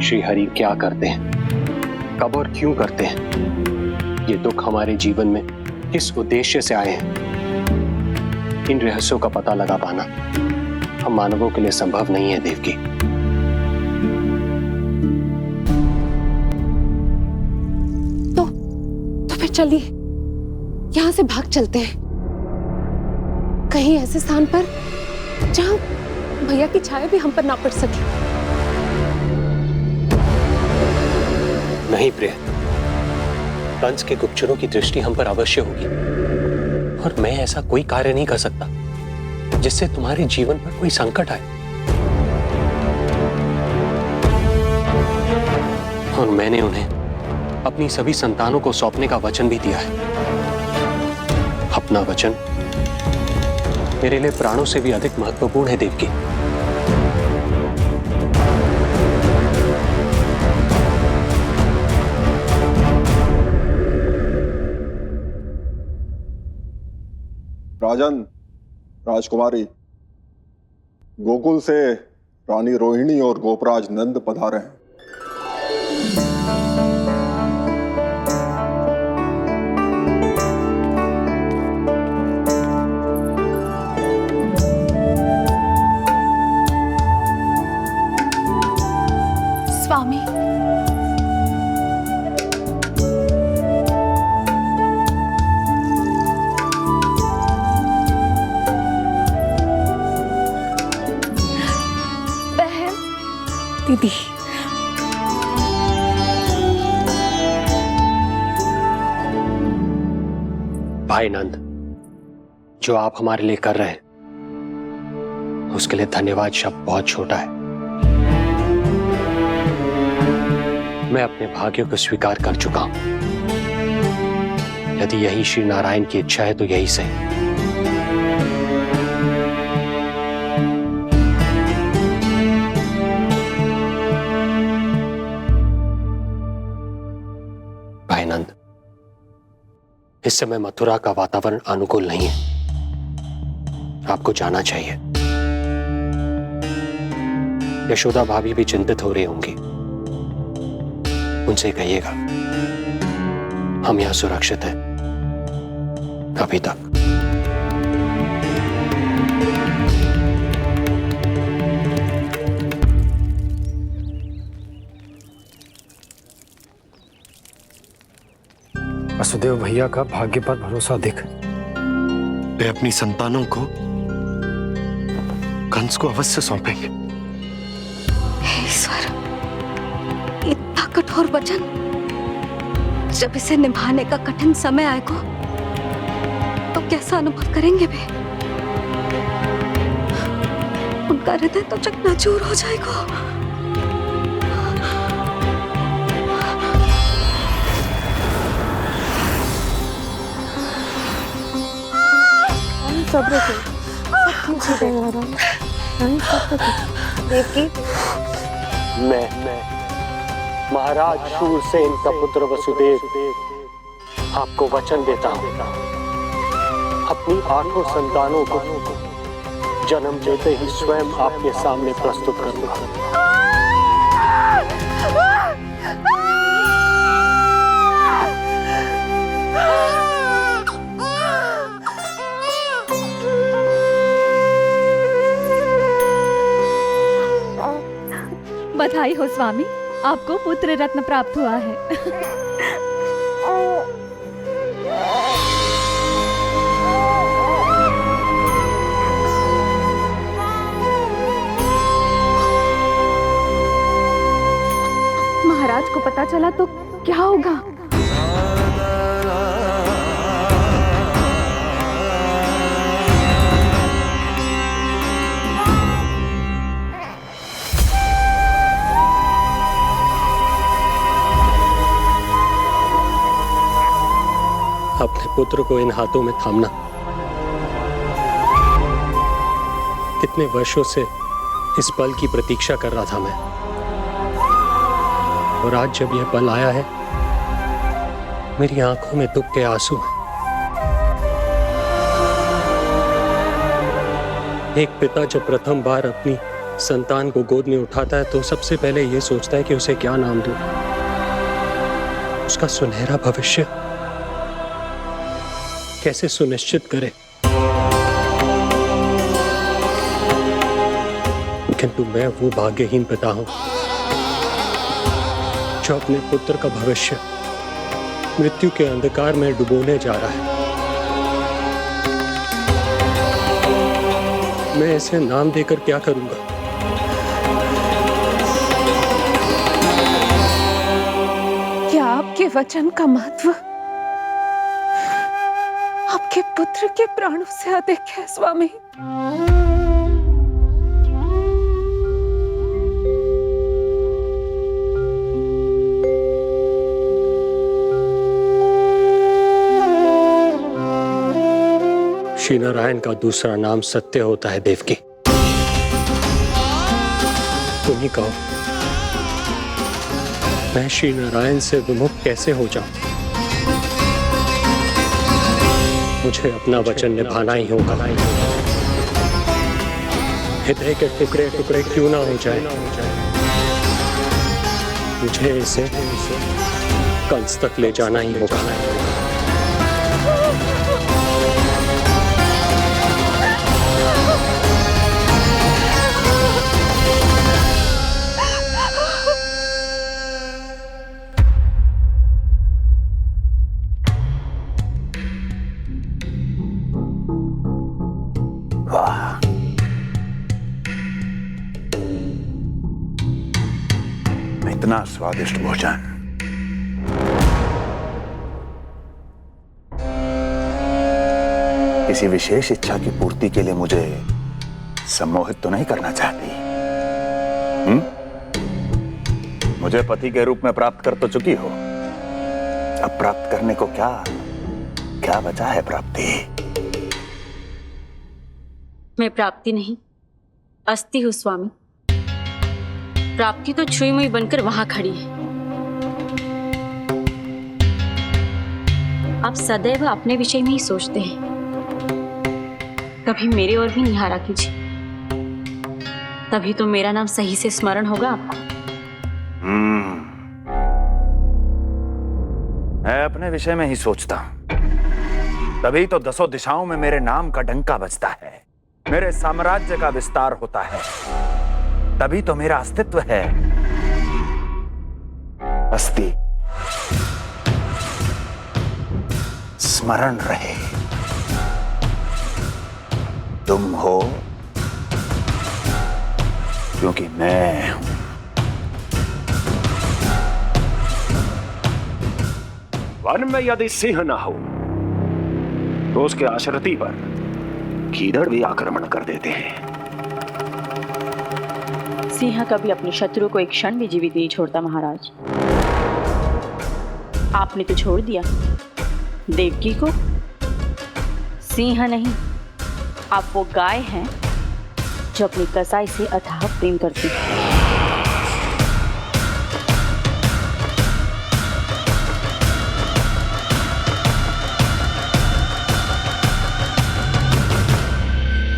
श्री हरि क्या करते हैं, कब और क्यों करते हैं, ये दुख हमारे जीवन में किस उद्देश्य से आए हैं, इन रहस्यों का पता लगा पाना हम मानवों के लिए संभव नहीं है देवकी। तो फिर चलिए यहां से भाग चलते हैं, कहीं ऐसे स्थान पर जहां भैया की छाया भी हम पर ना पड़ सके। नहीं प्रिय, कंस के गुप्तचरों की दृष्टि हम पर अवश्य होगी, और मैं ऐसा कोई कार्य नहीं कर सकता जिससे तुम्हारे जीवन पर कोई संकट आए। और मैंने उन्हें अपनी सभी संतानों को सौंपने का वचन भी दिया है। अपना वचन मेरे लिए प्राणों से भी अधिक महत्वपूर्ण है देवकी। राजन, राजकुमारी, गोकुल से रानी रोहिणी और गोपराज नंद पधारे हैं। स्वामी, दीदी, भाई नंद, जो आप हमारे लिए कर रहे हैं उसके लिए धन्यवाद शब्द बहुत छोटा है। मैं अपने भाग्य को स्वीकार कर चुका हूं। यदि यही श्री नारायण की इच्छा है तो यही सही। भाई नंद, इस समय मथुरा का वातावरण अनुकूल नहीं है, आपको जाना चाहिए। यशोदा भाभी भी चिंतित हो रही होंगी, उनसे कहिएगा हम यहां सुरक्षित हैं अभी तक। वसुदेव भैया का भाग्य पर भरोसा दिख, वे अपनी संतानों को कंस को अवश्य सौंपेंगे। ईश्वर, इतना कठोर वचन, जब इसे निभाने का कठिन समय आएगा तो कैसा अनुभव करेंगे वे? उनका हृदय तो चकनाचूर हो जाएगा। सब्र से सब ठीक हो जाएगा। देवकी, मैं महाराज शूरसेन का पुत्र वसुदेव आपको वचन देता हूं, अपनी 8 संतानों को जन्म देते ही स्वयं आपके सामने प्रस्तुत करूंगा। बधाई हो स्वामी, आपको पुत्र रत्न प्राप्त हुआ है। महाराज को पता चला तो क्या होगा? अपने पुत्र को इन हाथों में थामना। कितने वर्षों से इस पल की प्रतीक्षा कर रहा था मैं, और आज जब यह पल आया है, मेरी आंखों में दुख के आंसू हैं। एक पिता जब प्रथम बार अपनी संतान को गोद में उठाता है तो सबसे पहले यह सोचता है कि उसे क्या नाम दूं, उसका सुनहरा भविष्य कैसे सुनिश्चित करे। किंतु मैं वो भाग्यहीन पिता हूं जो अपने पुत्र का भविष्य मृत्यु के अंधकार में डुबोने जा रहा है। मैं इसे नाम देकर क्या करूंगा? क्या आपके वचन का महत्व आपके पुत्र के प्राणों से अधिक है स्वामी? श्री नारायण का दूसरा नाम सत्य होता है देवकी। तुम ही कहो, मैं श्री नारायण से विमुख कैसे हो जाऊं? मुझे अपना वचन निभाना ही होगा। हृदय के टुकड़े टुकड़े क्यों ना हो जाए, मुझे इसे कंस तक ले जाना ही होगा। इतना स्वादिष्ट भोजन किसी विशेष इच्छा की पूर्ति के लिए मुझे सम्मोहित तो नहीं करना चाहती? मुझे पति के रूप में प्राप्त कर तो चुकी हो, अब प्राप्त करने को क्या क्या बचा है प्राप्ति? मैं प्राप्ति नहीं, अस्थि हूं स्वामी। प्राप्ति तो छुई मुई बनकर वहां खड़ी है। आप सदैव अपने विषय में ही सोचते हैं, कभी मेरे ओर भी निहारा कीजिए, तभी तो मेरा नाम सही से स्मरण होगा आपको। मैं अपने विषय में ही सोचता हूं, तभी तो दसों दिशाओं में मेरे नाम का डंका बजता है, मेरे साम्राज्य का विस्तार होता है, तभी तो मेरा अस्तित्व है। अस्थि स्मरण रहे, तुम हो क्योंकि मैं हूं। वन में यदि सिंह न हो तो उसके आश्रिति पर गीदड़ भी आक्रमण कर देते हैं। सिंह कभी अपने शत्रु को एक क्षण भी जीवित नहीं छोड़ता महाराज। आपने तो छोड़ दिया देवकी को। सिंह नहीं, आप वो गाय हैं जो अपनी कसाई से अथाह प्रेम करती है।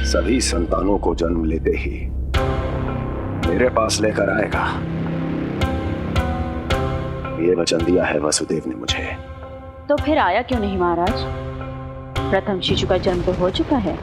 सभी संतानों को जन्म लेते ही मेरे पास लेकर आएगा, ये वचन दिया है वसुदेव ने मुझे। तो फिर आया क्यों नहीं महाराज? प्रथम शिशु का जन्म तो हो चुका है।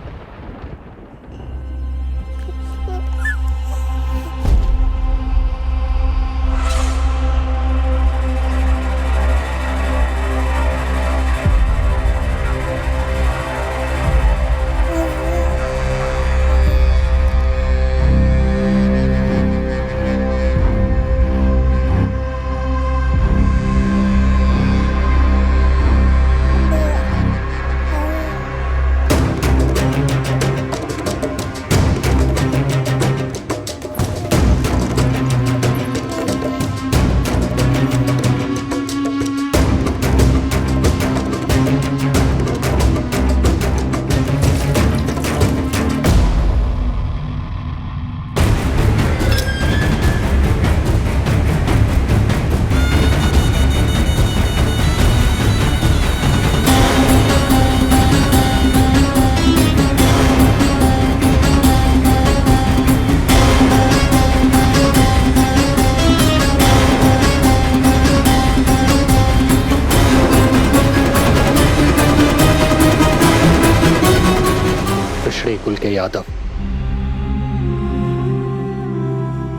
कुल के यादव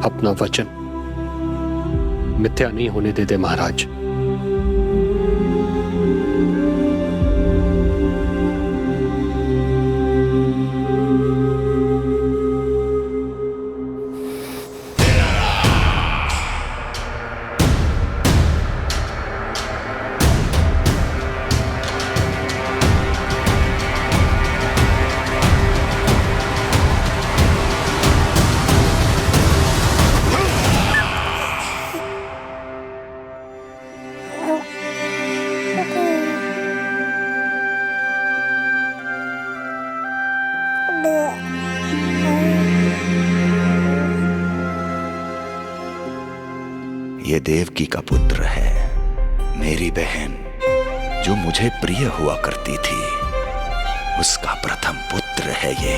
अपना वचन मिथ्या नहीं होने देते महाराज। ये देवकी का पुत्र है, मेरी बहन जो मुझे प्रिय हुआ करती थी, उसका प्रथम पुत्र है ये,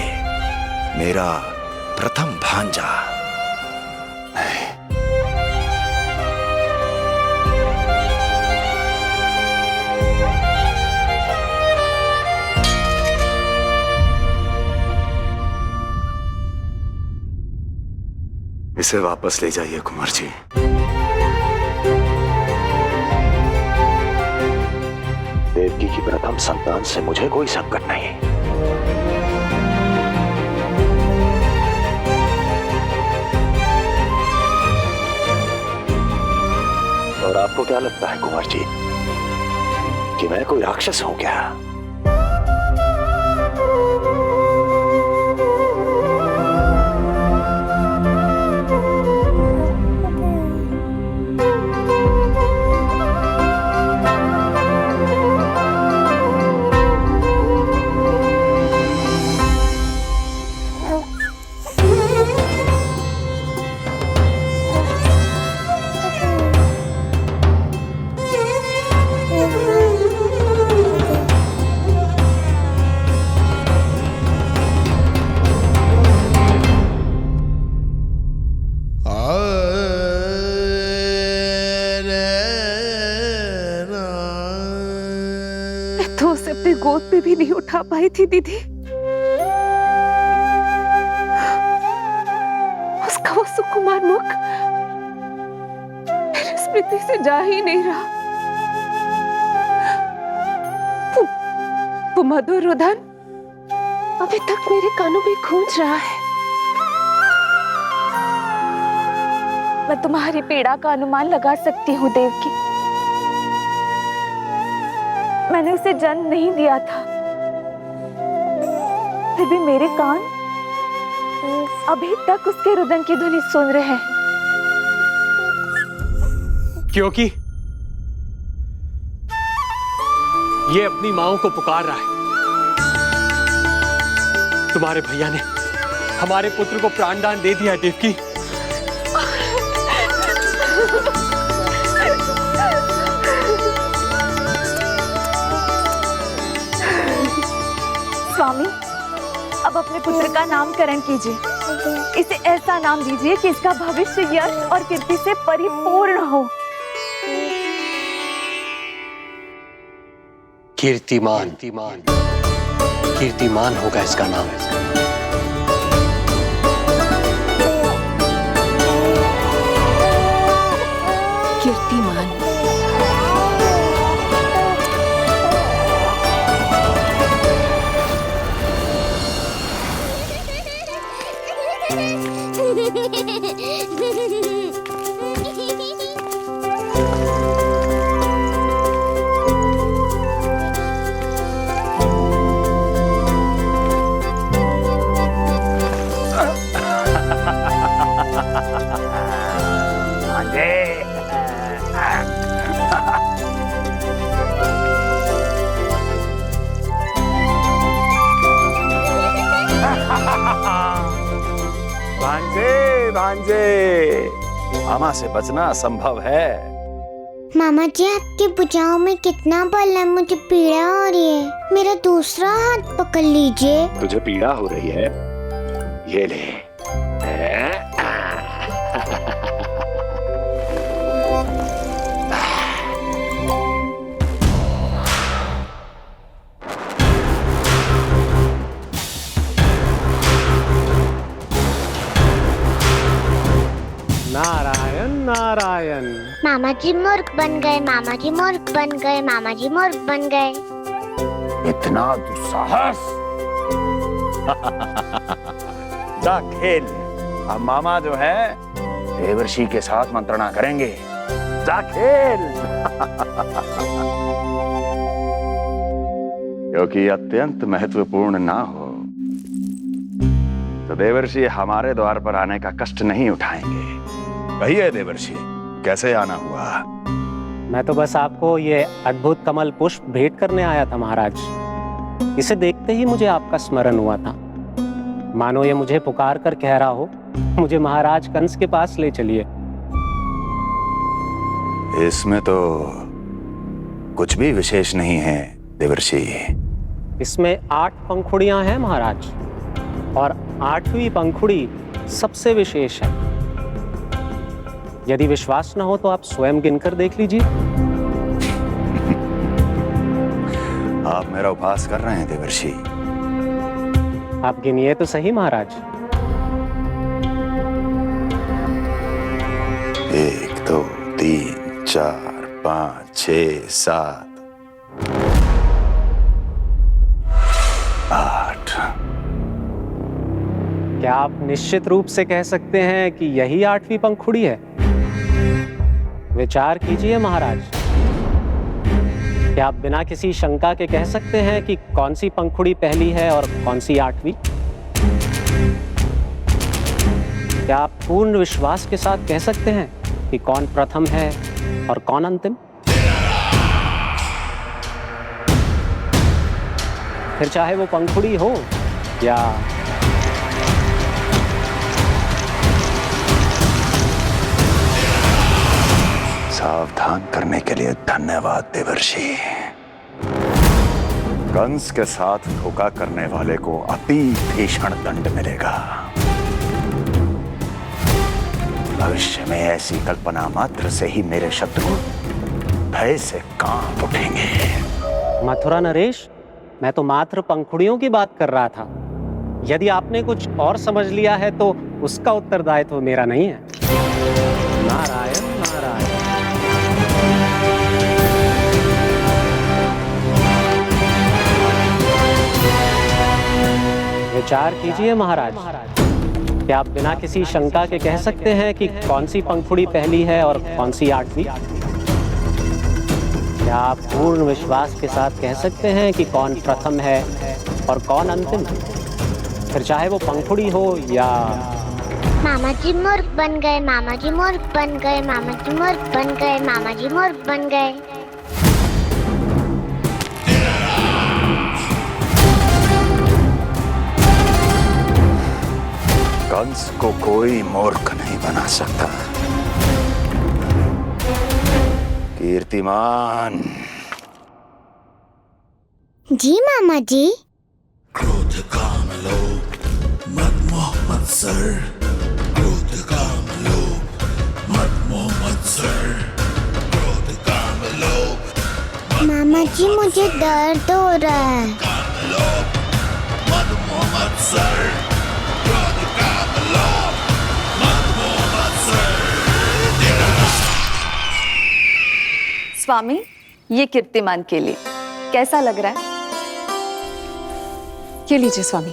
मेरा प्रथम भांजा। इसे वापस ले जाइए कुंवर जी। देवकी की प्रथम संतान से मुझे कोई संकट नहीं। और आपको क्या लगता है कुंवर जी कि मैं कोई राक्षस हूं क्या? तो उसे अपनी गोद पे भी नहीं उठा पाई थी दीदी। उसका वो सुकुमार मुख मेरी स्मृति से जा ही नहीं रहा। वो मधुर रुदन अभी तक मेरे कानों में गूंज रहा है। मैं तुम्हारी पीड़ा का अनुमान लगा सकती हूँ देवकी। मैंने उसे जन्म नहीं दिया था, फिर भी मेरे कान अभी तक उसके रुदन की ध्वनि सुन रहे हैं। क्योंकि ये अपनी माओ को पुकार रहा है। तुम्हारे भैया ने हमारे पुत्र को प्राणदान दे दिया है देवकी। स्वामी, अब अपने पुत्र का नामकरण कीजिए। इसे ऐसा नाम दीजिए कि इसका भविष्य यश और कीर्ति से परिपूर्ण हो। कीर्तिमान कीर्तिमान होगा इसका नाम। कीर्तिमान। भांजे भांजे, मामा से बचना असंभव है। मामा जी आपकी भुजाओं में कितना बल है, मुझे पीड़ा हो रही है। मेरा दूसरा हाथ पकड़ लीजिए। तुझे पीड़ा हो रही है? ये ले। नारायण नारायण। मामा जी मूर्ख बन गए, मामा जी मूर्ख बन गए, मामा जी मूर्ख बन गए। इतना दुस्साहस! जा खेल। अब मामा जो है देवर्षि के साथ मंत्रणा करेंगे। जा खेल। क्योंकि अत्यंत महत्वपूर्ण ना हो तो देवर्षि हमारे द्वार पर आने का कष्ट नहीं उठाएंगे। कहिए देवर्षि, कैसे आना हुआ? मैं तो बस आपको ये अद्भुत कमल पुष्प भेंट करने आया था महाराज। इसे देखते ही मुझे आपका स्मरण हुआ था। मानो ये मुझे पुकार कर कह रहा हो, मुझे महाराज कंस के पास ले चलिए। इसमें तो कुछ भी विशेष नहीं है देवर्षि। इसमें 8 पंखुड़ियां हैं महाराज, और 8वीं पंखुड़ी सबसे विशेष है। यदि विश्वास न हो तो आप स्वयं गिनकर देख लीजिए। आप मेरा उपहास कर रहे हैं देवर्षि। आप गिनिए तो सही महाराज। 1 2 3 4 5 6 7 8। क्या आप निश्चित रूप से कह सकते हैं कि यही 8वीं पंखुड़ी है? विचार कीजिए महाराज। क्या आप बिना किसी शंका के कह सकते हैं कि कौन सी पंखुड़ी पहली है और कौन सी 8वीं? क्या आप पूर्ण विश्वास के साथ कह सकते हैं कि कौन प्रथम है और कौन अंतिम? फिर चाहे वो पंखुड़ी हो या सावधान करने के लिए धन्यवाद देवर्षि। कंस के साथ धोखा करने वाले को अति भीषण दंड मिलेगा। भविष्य में ऐसी कल्पना मात्र से ही मेरे शत्रु भय से कांप उठेंगे। मथुरा नरेश, मैं तो मात्र पंखुड़ियों की बात कर रहा था। यदि आपने कुछ और समझ लिया है तो उसका उत्तरदायित्व मेरा नहीं है। नारायण नारायण। विचार कीजिए महाराज। क्या आप बिना किसी शंका के कह सकते हैं कि कौन सी पंखुड़ी पहली है और कौन सी 8वीं? क्या आप पूर्ण विश्वास के साथ कह सकते हैं कि कौन प्रथम है और कौन अंतिम? फिर चाहे वो पंखुड़ी हो या मामा जी मूर्ख बन गए, मामा जी मूर्ख बन गए, मामा जी मूर्ख बन गए, मामा जी मूर्ख बन गए। कंस को कोई मूर्ख नहीं बना सकता। कीर्तिमान। जी मामा जी। क्रोध काम लोभ मद मोह मत्सर, क्रोध काम लोभ मद मोह मत्सर, क्रोध काम लोभ। मामा मामा जी मुझे दर्द हो रहा है। स्वामी, ये कीर्तिमान के लिए कैसा लग रहा है? ये लीजिए स्वामी।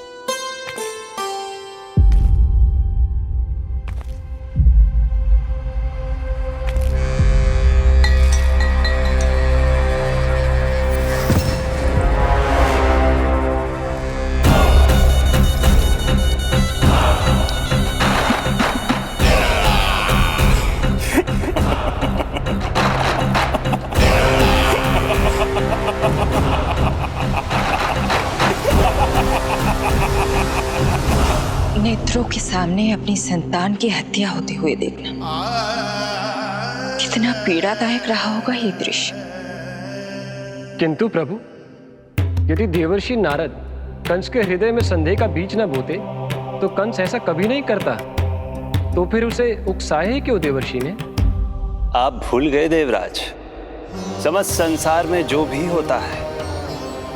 नेत्रों के सामने अपनी संतान की हत्या होते हुए देखना कितना पीड़ादायक रहा होगा ये दृश्य। किंतु प्रभु, यदि देवर्षि नारद कंस के हृदय में संदेह का बीज न बोते तो कंस ऐसा कभी नहीं करता। तो फिर उसे उकसाए ही क्यों देवर्षि ने? आप भूल गए देवराज, समस्त संसार में जो भी होता है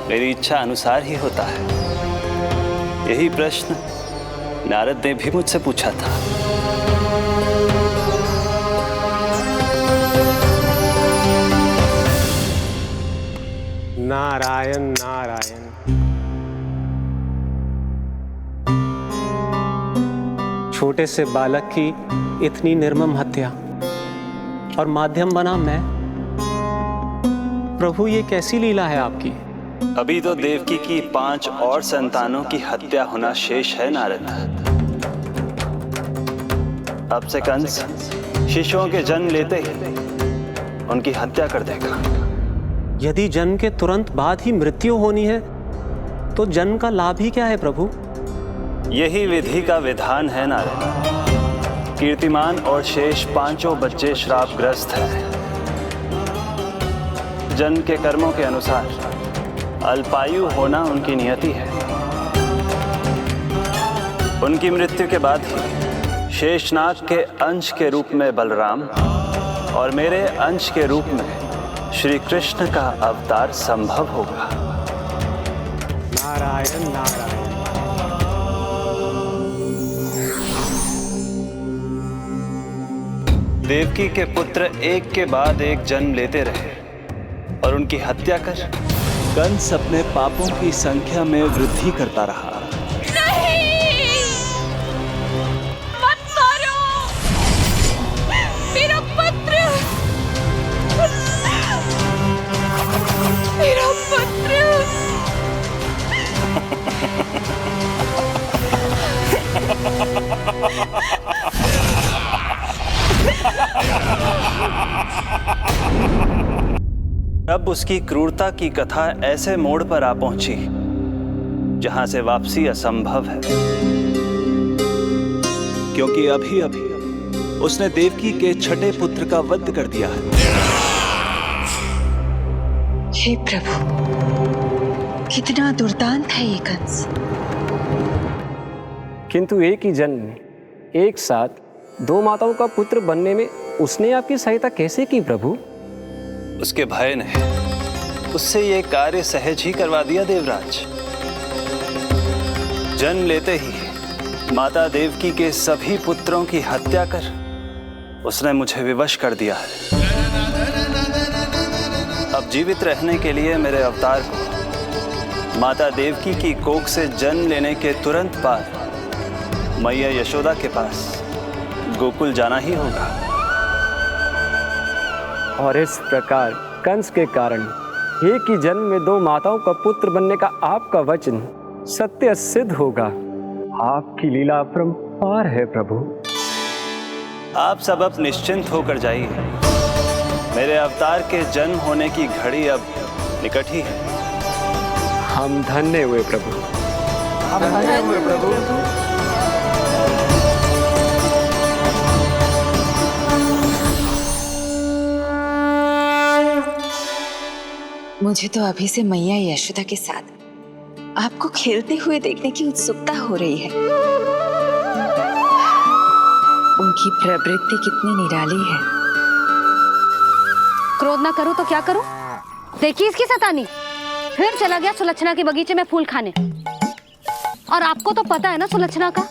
मेरी इच्छा अनुसार ही होता है। यही प्रश्न नारद ने भी मुझसे पूछा था। नारायण नारायण। छोटे से बालक की इतनी निर्मम हत्या और माध्यम बना मैं। प्रभु, ये कैसी लीला है आपकी? अभी तो देवकी की 5 और संतानों की हत्या होना शेष है नारद। अब से कंस शिशुओं के जन्म लेते ही उनकी हत्या कर देगा। यदि जन्म के तुरंत बाद ही मृत्यु होनी है तो जन्म का लाभ ही क्या है प्रभु? यही विधि का विधान है नारद। कीर्तिमान और शेष 5 बच्चे श्रापग्रस्त हैं। जन्म के कर्मों के अनुसार अल्पायु होना उनकी नियति है। उनकी मृत्यु के बाद ही शेषनाग के अंश के रूप में बलराम और मेरे अंश के रूप में श्री कृष्ण का अवतार संभव होगा। नारायण नारायण। देवकी के पुत्र एक के बाद एक जन्म लेते रहे और उनकी हत्या कर कंस अपने पापों की संख्या में वृद्धि करता रहा। नहीं! मत मारो! मेरा पुत्र! मेरा पुत्र! अब उसकी क्रूरता की कथा ऐसे मोड़ पर आ पहुंची जहां से वापसी असंभव है, क्योंकि अभी अभी उसने देवकी के छठे पुत्र का वध कर दिया है। हे प्रभु, कितना दुर्दांत है ये कंस। किंतु एक ही जन्म में एक साथ 2 माताओं का पुत्र बनने में उसने आपकी सहायता कैसे की प्रभु? उसके भय ने उससे ये कार्य सहज ही करवा दिया देवराज। जन्म लेते ही माता देवकी के सभी पुत्रों की हत्या कर उसने मुझे विवश कर दिया है। अब जीवित रहने के लिए मेरे अवतार को माता देवकी की कोख से जन्म लेने के तुरंत बाद मैया यशोदा के पास गोकुल जाना ही होगा। और इस प्रकार कंस के कारण एक ही जन्म में 2 माताओं का पुत्र बनने का आपका वचन सत्य सिद्ध होगा। आपकी लीला अपरंपार है प्रभु। आप सब अब निश्चिंत होकर जाइए। मेरे अवतार के जन्म होने की घड़ी अब निकट ही है। हम धन्य हुए प्रभु। हम धन्य हुए प्रभु। मुझे तो अभी से मैया यशोदा के साथ आपको खेलते हुए देखने की उत्सुकता हो रही है। उनकी प्रवृत्ति कितनी निराली है। क्रोध ना करो तो क्या करो? देखिए इसकी सतानी, फिर चला गया सुलक्षणा के बगीचे में फूल खाने। और आपको तो पता है ना सुलक्षणा का,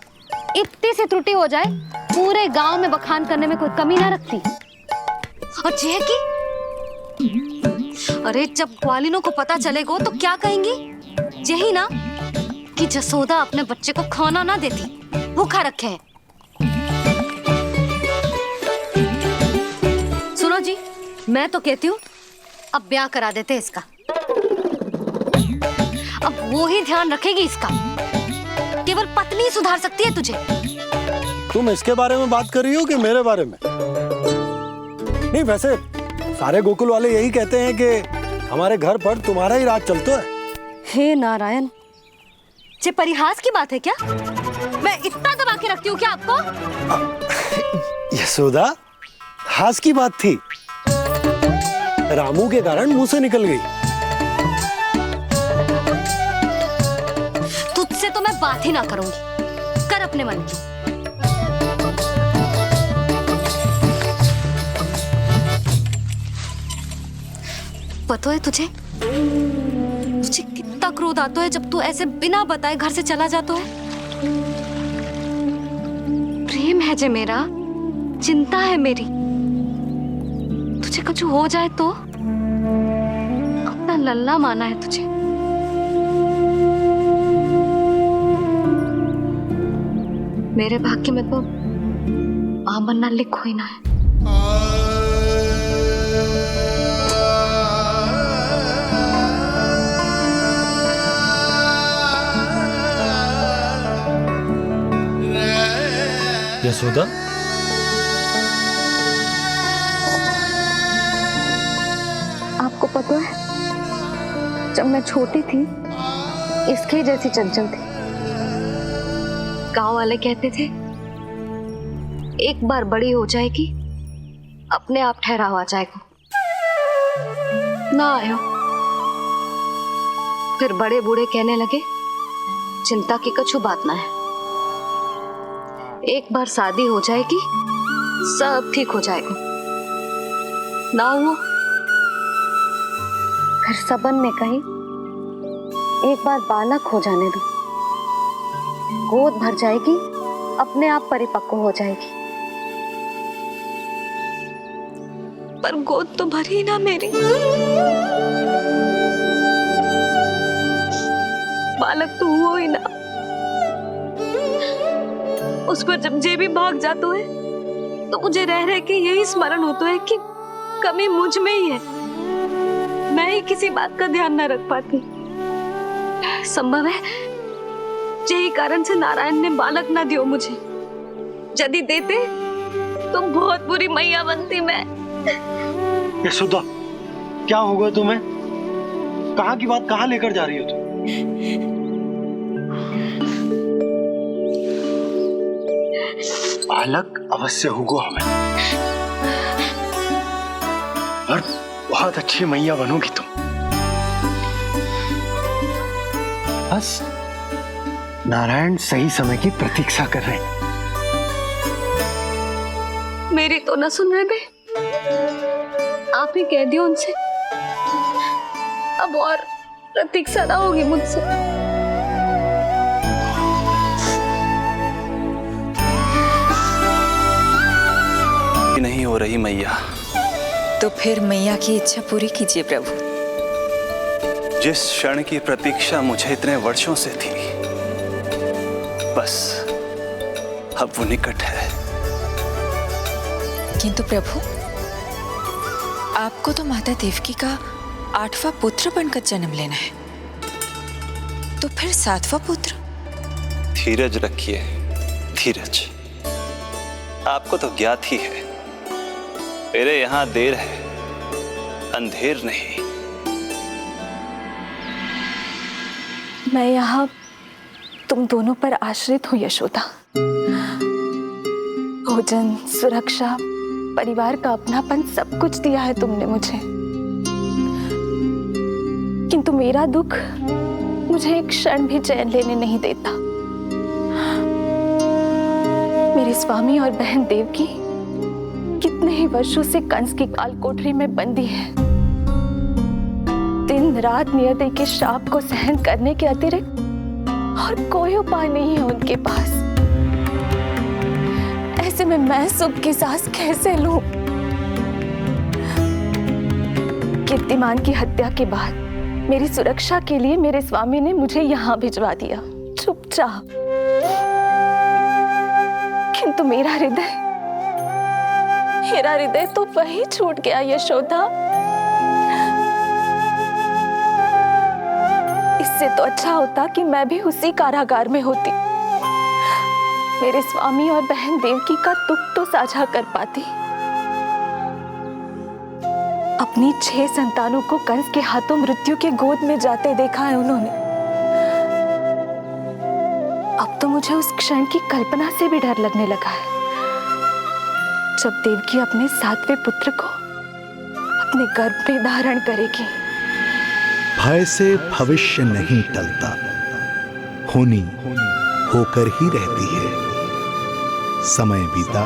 इतनी सी त्रुटि हो जाए पूरे गांव में बखान करने में कोई कमी ना रखती। और जय की, अरे जब ग्वालिनों को पता चलेगा तो क्या कहेंगी? यही ना कि जसोदा अपने बच्चे को खाना ना देती, भूखा रखे है। सुनो जी, मैं तो कहती हूँ अब ब्याह करा देते इसका। अब वो ही ध्यान रखेगी इसका, केवल पत्नी सुधार सकती है तुझे। तुम इसके बारे में बात कर रही हो कि मेरे बारे में? नहीं, वैसे सारे गोकुल वाले यही कहते हैं कि हमारे घर पर तुम्हारा ही राज चलता है। हे नारायण, ये परिहास की बात है क्या? मैं इतना दबा के रखती हूँ क्या आपको? यशोदा, हास की बात थी, रामू के कारण मुंह से निकल गई। तुझसे तो मैं बात ही ना करूंगी, कर अपने मन की। पता है तुझे कितना क्रोध आता है जब तू ऐसे बिना बताए घर से चला जाता है? प्रेम है जे मेरा, चिंता है मेरी, तुझे कुछ हो जाए तो? अपना लल्ला माना है तुझे। मेरे भाग्य में तो आमन्ना लिखो ही ना है। यशोदा, आपको पता है, जब मैं छोटी थी इसके जैसी चंचल थी। गांव वाले कहते थे एक बार बड़ी हो जाएगी अपने आप ठहराव आ जाएगा, ना आयो। फिर बड़े बूढ़े कहने लगे चिंता की कछु बात ना है, एक बार शादी हो जाएगी सब ठीक हो जाएगा। ना हुआ। फिर सबन ने कही एक बार बालक हो जाने दो, गोद भर जाएगी अपने आप परिपक्व हो जाएगी। पर गोद तो भरी ना मेरी, बालक तो हुआ ही ना। उस पर जब जे भी भाग जाता है तो मुझे रह रह के यही स्मरण होता है कि कमी मुझ में ही है, मैं ही किसी बात का ध्यान न रख पाती। संभव है यही कारण से नारायण ने बालक ना दियो मुझे। यदि देते तो बहुत बुरी मैया बनती मैं। यशोदा, क्या होगा तुम्हें? कहाँ की बात कहाँ लेकर जा रही हो तुम? बालक अवश्य होगा हमें, और बहुत अच्छी मैया बनोगी तुम। बस नारायण सही समय की प्रतीक्षा कर रहे हैं। मेरी तो ना सुन रहे बे, आप ही कह दियो उनसे, अब और प्रतीक्षा ना होगी मुझसे। नहीं हो रही मैया। तो फिर मैया की इच्छा पूरी कीजिए प्रभु। जिस क्षण की प्रतीक्षा मुझे इतने वर्षों से थी, बस अब वो निकट है। किंतु प्रभु, आपको तो माता देवकी का 8वां पुत्र बनकर जन्म लेना है, तो फिर 7वां पुत्र? धीरज रखिए, धीरज। आपको तो ज्ञात ही है, मेरे यहाँ देर है, अंधेर नहीं। मैं यहाँ तुम दोनों पर आश्रित हूँ यशोदा। भोजन, सुरक्षा, परिवार का अपनापन सब कुछ दिया है तुमने मुझे, किंतु मेरा दुख मुझे एक क्षण भी चैन लेने नहीं देता। मेरे स्वामी और बहन देवकी कितने ही वर्षों से कंस की काल कोठरी में बंदी है। दिन रात नियति के श्राप को सहन करने के अतिरिक्त और कोई उपाय नहीं है उनके पास। ऐसे में मैं सुख की सांस कैसे लूं? कीर्तिमान की हत्या के बाद मेरी सुरक्षा के लिए मेरे स्वामी ने मुझे यहाँ भिजवा दिया चुपचाप, किंतु मेरा हृदय तो वही छूट गया यशोदा। इससे तो अच्छा होता कि मैं भी उसी कारागार में होती, मेरे स्वामी और बहन देवकी का दुख तो साझा कर पाती। अपनी 6 संतानों को कंस के हाथों मृत्यु के गोद में जाते देखा है उन्होंने। अब तो मुझे उस क्षण की कल्पना से भी डर लगने लगा है, जब देवकी अपने 7वें पुत्र को अपने गर्भ में धारण करेगी। भय से भविष्य नहीं टलता, होनी होकर ही रहती है। समय बीता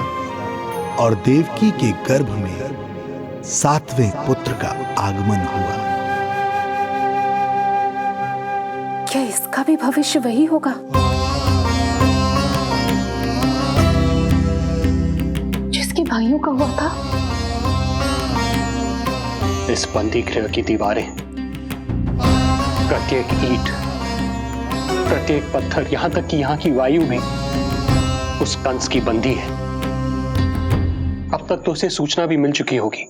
और देवकी के गर्भ में 7वें पुत्र का आगमन हुआ। क्या इसका भी भविष्य वही होगा जिसके भाइयों का हुआ था? इस बंदी गृह की दीवारें, प्रत्येक ईंट, प्रत्येक पत्थर, यहां तक कि यहां की वायु में उस कंस की बंदी है। अब तक तो उसे सूचना भी मिल चुकी होगी।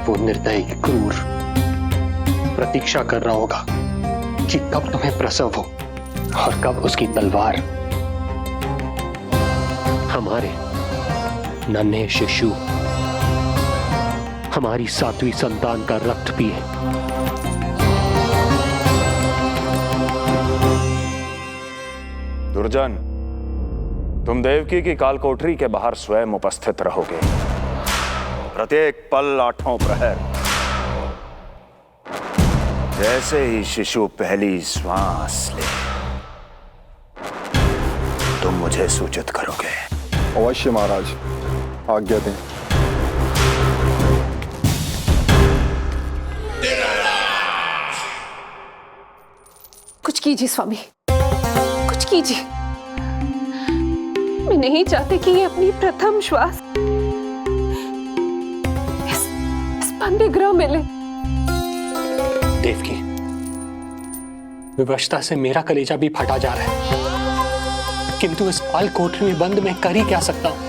वो निर्दयी क्रूर प्रतीक्षा कर रहा होगा कि कब तुम्हें प्रसव हो और कब उसकी तलवार हमारे नन्हे शिशु, हमारी 7वीं संतान का रक्त पिए। दुर्जन, तुम देवकी की कालकोठरी के बाहर स्वयं उपस्थित रहोगे, प्रत्येक पल 8 प्रहर। जैसे ही शिशु पहली श्वास ले, तुम मुझे सूचित करोगे। अवश्य महाराज, आज्ञा दें। कुछ कीजिए स्वामी, कुछ कीजिए। मैं नहीं चाहती कि ये अपनी प्रथम श्वास इस बंदी गृह में ले। देवकी, विवशता से मेरा कलेजा भी फटा जा रहा है, किंतु इस काल कोठरी में बंद मैं कर ही क्या सकता हूं?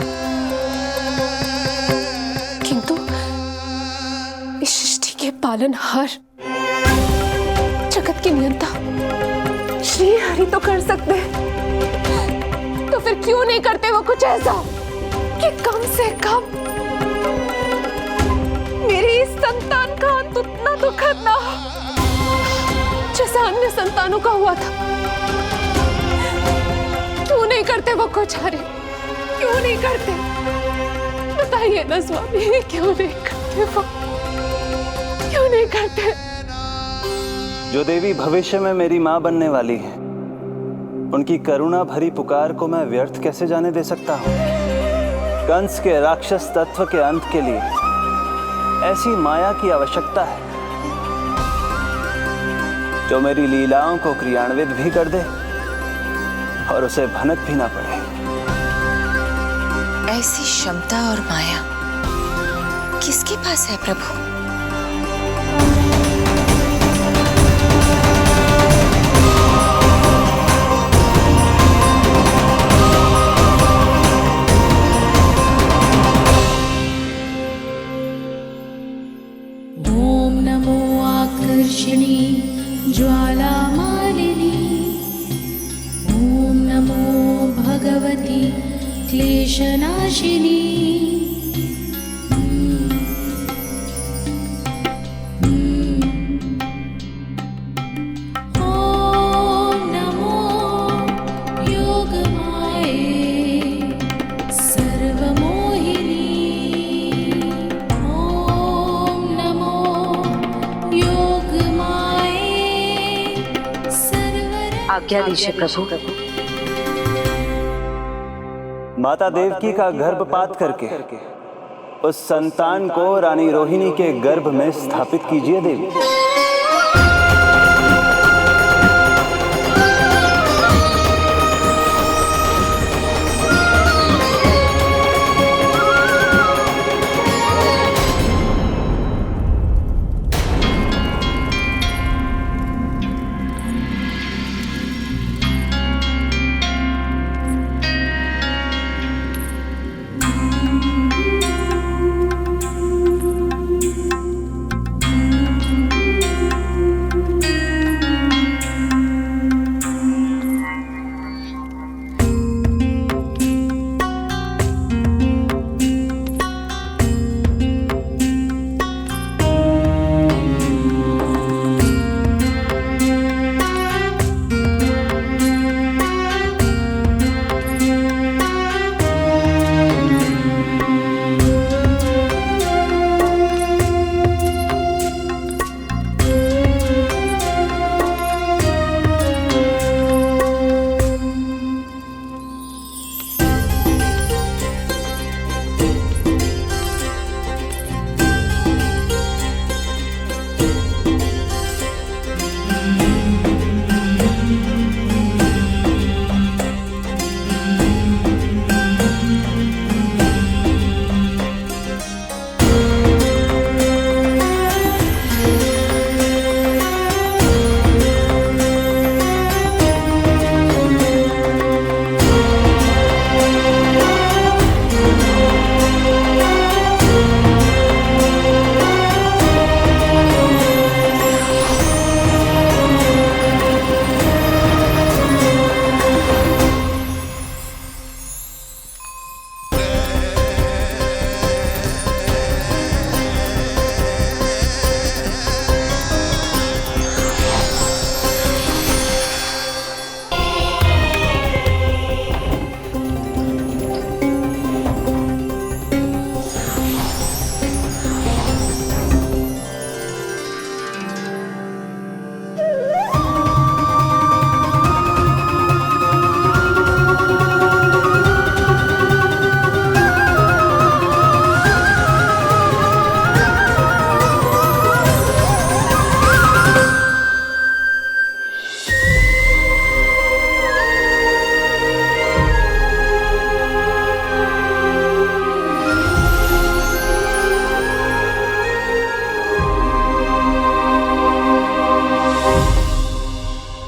किंतु इस सृष्टि के पालनहार, जगत के नियंता श्री हरि तो कर सकते हैं, तो फिर क्यों नहीं करते वो कुछ ऐसा कि कम से कम मेरी इस संतान का अंत उतना दुखद ना हो जैसा अन्य संतानों का हुआ था। क्यों नहीं करते वो कुछ हरि, क्यों नहीं करते? बताइए ना स्वामी, क्यों नहीं करते वो, क्यों नहीं करते? जो देवी भविष्य में मेरी मां बनने वाली है, उनकी करुणा भरी पुकार को मैं व्यर्थ कैसे जाने दे सकता हूं? कंस के राक्षस तत्व के अंत के लिए ऐसी माया की आवश्यकता है जो मेरी लीलाओं को क्रियान्वित भी कर दे और उसे भनक भी ना पड़े। ऐसी क्षमता और माया किसके पास है प्रभु? ओम नमो आकर्षणी ज्वाला मालिनी, ओम नमो भगवती क्लेशनाशिनी। ओम नमो योगमाये सर्वमोहिनी। ओम नमो योगमाये आज्ञा दीजिए प्रभु। माता देवकी का गर्भपात करके उस संतान को रानी रोहिणी के गर्भ में स्थापित कीजिए देवी।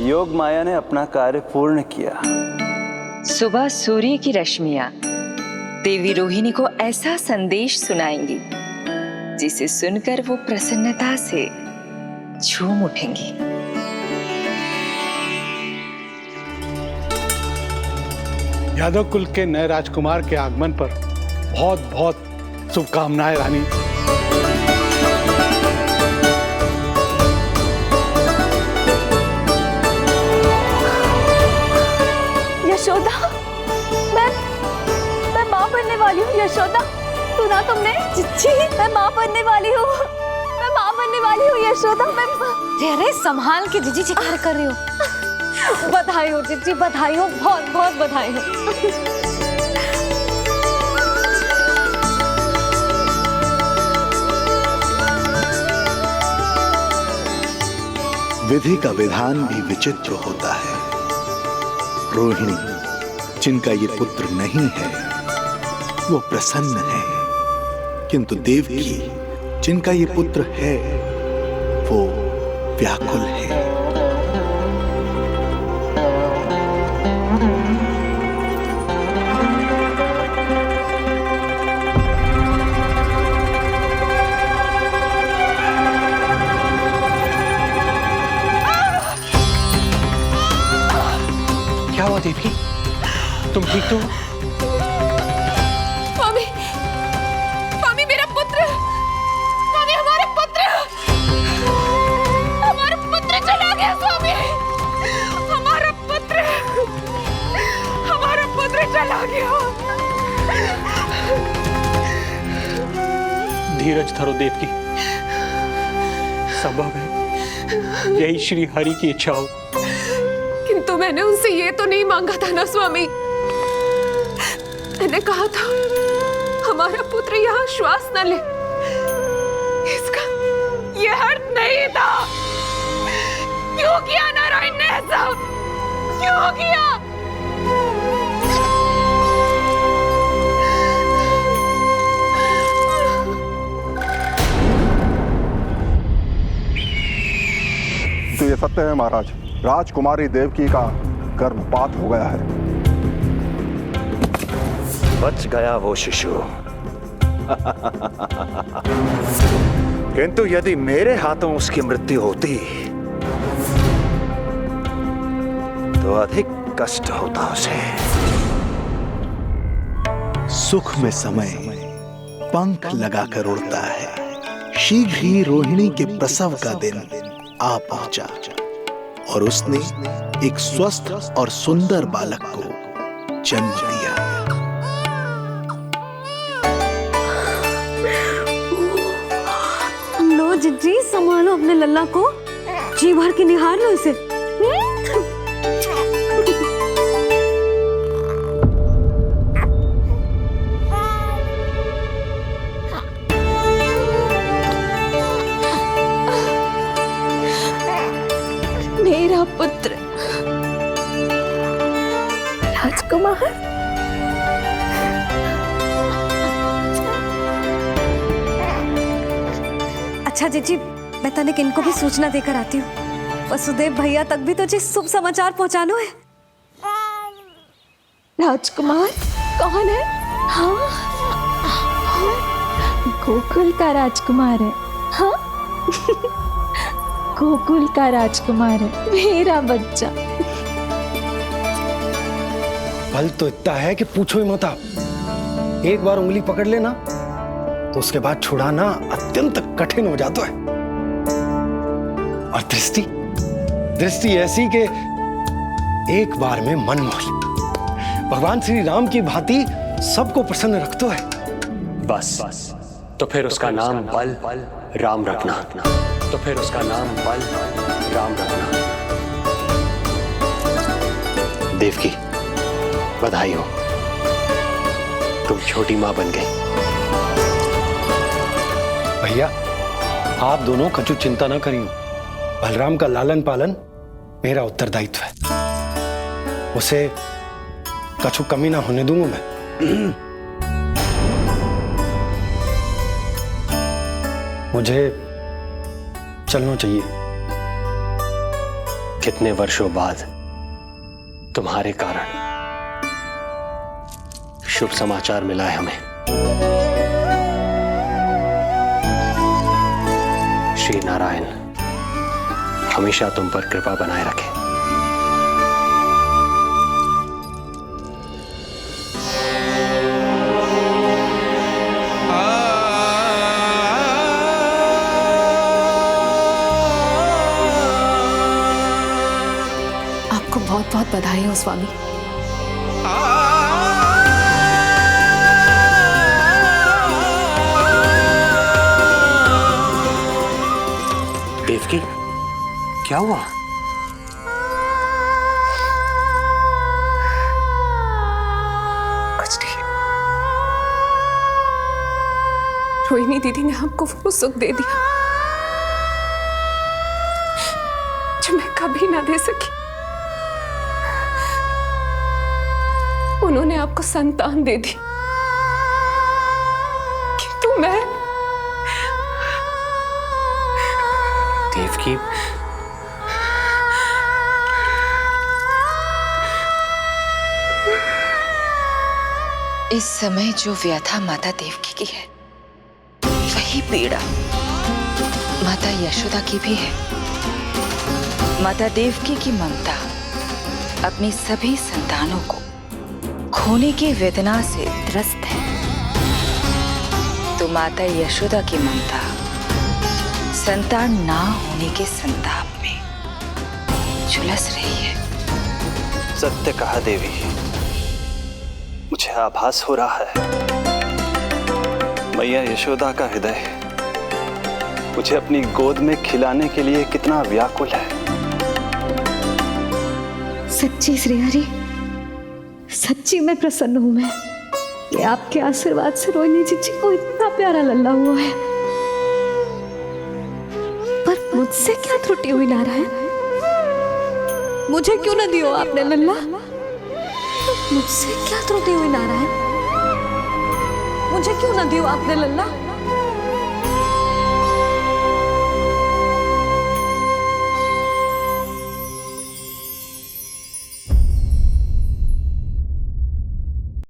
योग माया ने अपना कार्य पूर्ण किया। सुबह सूर्य की रश्मियां देवी रोहिणी को ऐसा संदेश सुनाएंगी जिसे सुनकर वो प्रसन्नता से झूम उठेंगी। यादव कुल के नए राजकुमार के आगमन पर बहुत बहुत शुभकामनाएं रानी। यशोदा, मैं माँ बनने वाली हूँ। यशोदा, सुना तुमने? चिच्ची, मैं माँ बनने वाली हूँ। मैं माँ बनने वाली हूँ यशोदा। अरे संभाल के जीजी चिकार कर रही हो। बधाई हो चिच्ची, बधाई हो, बहुत बहुत बधाई हो। विधि का विधान भी विचित्र होता है। रोहिणी, जिनका ये पुत्र नहीं है, वो प्रसन्न है, किंतु देवकी, जिनका ये पुत्र है, वो व्याकुल है। क्या हुआ देवी? तुम ठीक तो? स्वामी, स्वामी मेरा पुत्र, स्वामी हमारा पुत्र चला गया। स्वामी, हमारा पुत्र चला गया। धीरज धरो देवकी, संभव है यही श्री हरि की इच्छा हो। किंतु मैंने उनसे ये तो नहीं मांगा था ना स्वामी। मैंने कहा था हमारा पुत्र यहाँ श्वास न ले, इसका ये हर्ट नहीं था। क्यों किया नारायण ने ऐसा? क्यों किया? तो ये सत्य है महाराज, राजकुमारी देवकी का गर्भपात हो गया है। बच गया वो शिशु। किंतु यदि मेरे हाथों उसकी मृत्यु होती तो अधिक कष्ट होता उसे। सुख में समय पंख लगाकर उड़ता है। शीघ्र ही रोहिणी के प्रसव का दिन आ पहुंचा और उसने एक स्वस्थ और सुंदर बालक को जन्म दिया। लो जिज्जी, संभालो अपने लल्ला को, जी भर के निहार लो इसे। मेरा पुत्र राजकुमार। अच्छा जीजी, मैं तनिक इनको भी सूचना देकर आती हूँ। वसुदेव भैया तक भी तुझे शुभ समाचार पहुंचाना है। राजकुमार कौन है? हाँ, गोकुल का राजकुमार है। हाँ, गोकुल का राजकुमार है मेरा बच्चा। बल तो इतना है कि पूछो ही मत आप। एक बार उंगली पकड़ लेना तो उसके बाद छुड़ाना अत्यंत कठिन हो जाता है। और दृष्टि ऐसी कि एक बार में मन मोही। भगवान श्री राम की भांति सबको प्रसन्न रखतो है। बस तो फिर उसका नाम बल राम रखना। तो फिर उसका नाम बल राम रखना। देवकी, बधाई हो, तुम छोटी मां बन गई। भैया, आप दोनों कछु चिंता न करियो। बलराम का लालन पालन मेरा उत्तरदायित्व है। उसे कछु कमी ना होने दूंगा मैं। मुझे चलना चाहिए। कितने वर्षों बाद तुम्हारे कारण शुभ समाचार मिला है हमें। श्री नारायण हमेशा तुम पर कृपा बनाए रखे। आपको बहुत बहुत बधाई हो स्वामी। देवकी, क्या हुआ? कुछ नहीं। रोहिणी दीदी ने हमको वो सुख दे दिया जो मैं कभी ना दे सकी। उन्होंने आपको संतान दे दी, किंतु मैं देवकी, इस समय जो व्यथा माता देवकी की है, वही पीड़ा माता यशोदा की भी है। माता देवकी की ममता अपनी सभी संतानों को खोने की वेदना से त्रस्त है, तो माता यशोदा की ममता संतान ना होने के संताप में झुलस रही है। सत्य कहा देवी, मुझे आभास हो रहा है मैया यशोदा का हृदय मुझे अपनी गोद में खिलाने के लिए कितना व्याकुल है। सच्ची श्रीहरि, सच्ची मैं प्रसन्न हूं। कि आपके आशीर्वाद से रोहिणी जीजी को इतना प्यारा लल्ला हुआ है। पर मुझसे क्या त्रुटि हुई नारायण? मुझे क्यों न दियो आपने लल्ला? मुझसे क्या त्रुटि हुई नारायण? मुझे क्यों न दियो आपने लल्ला?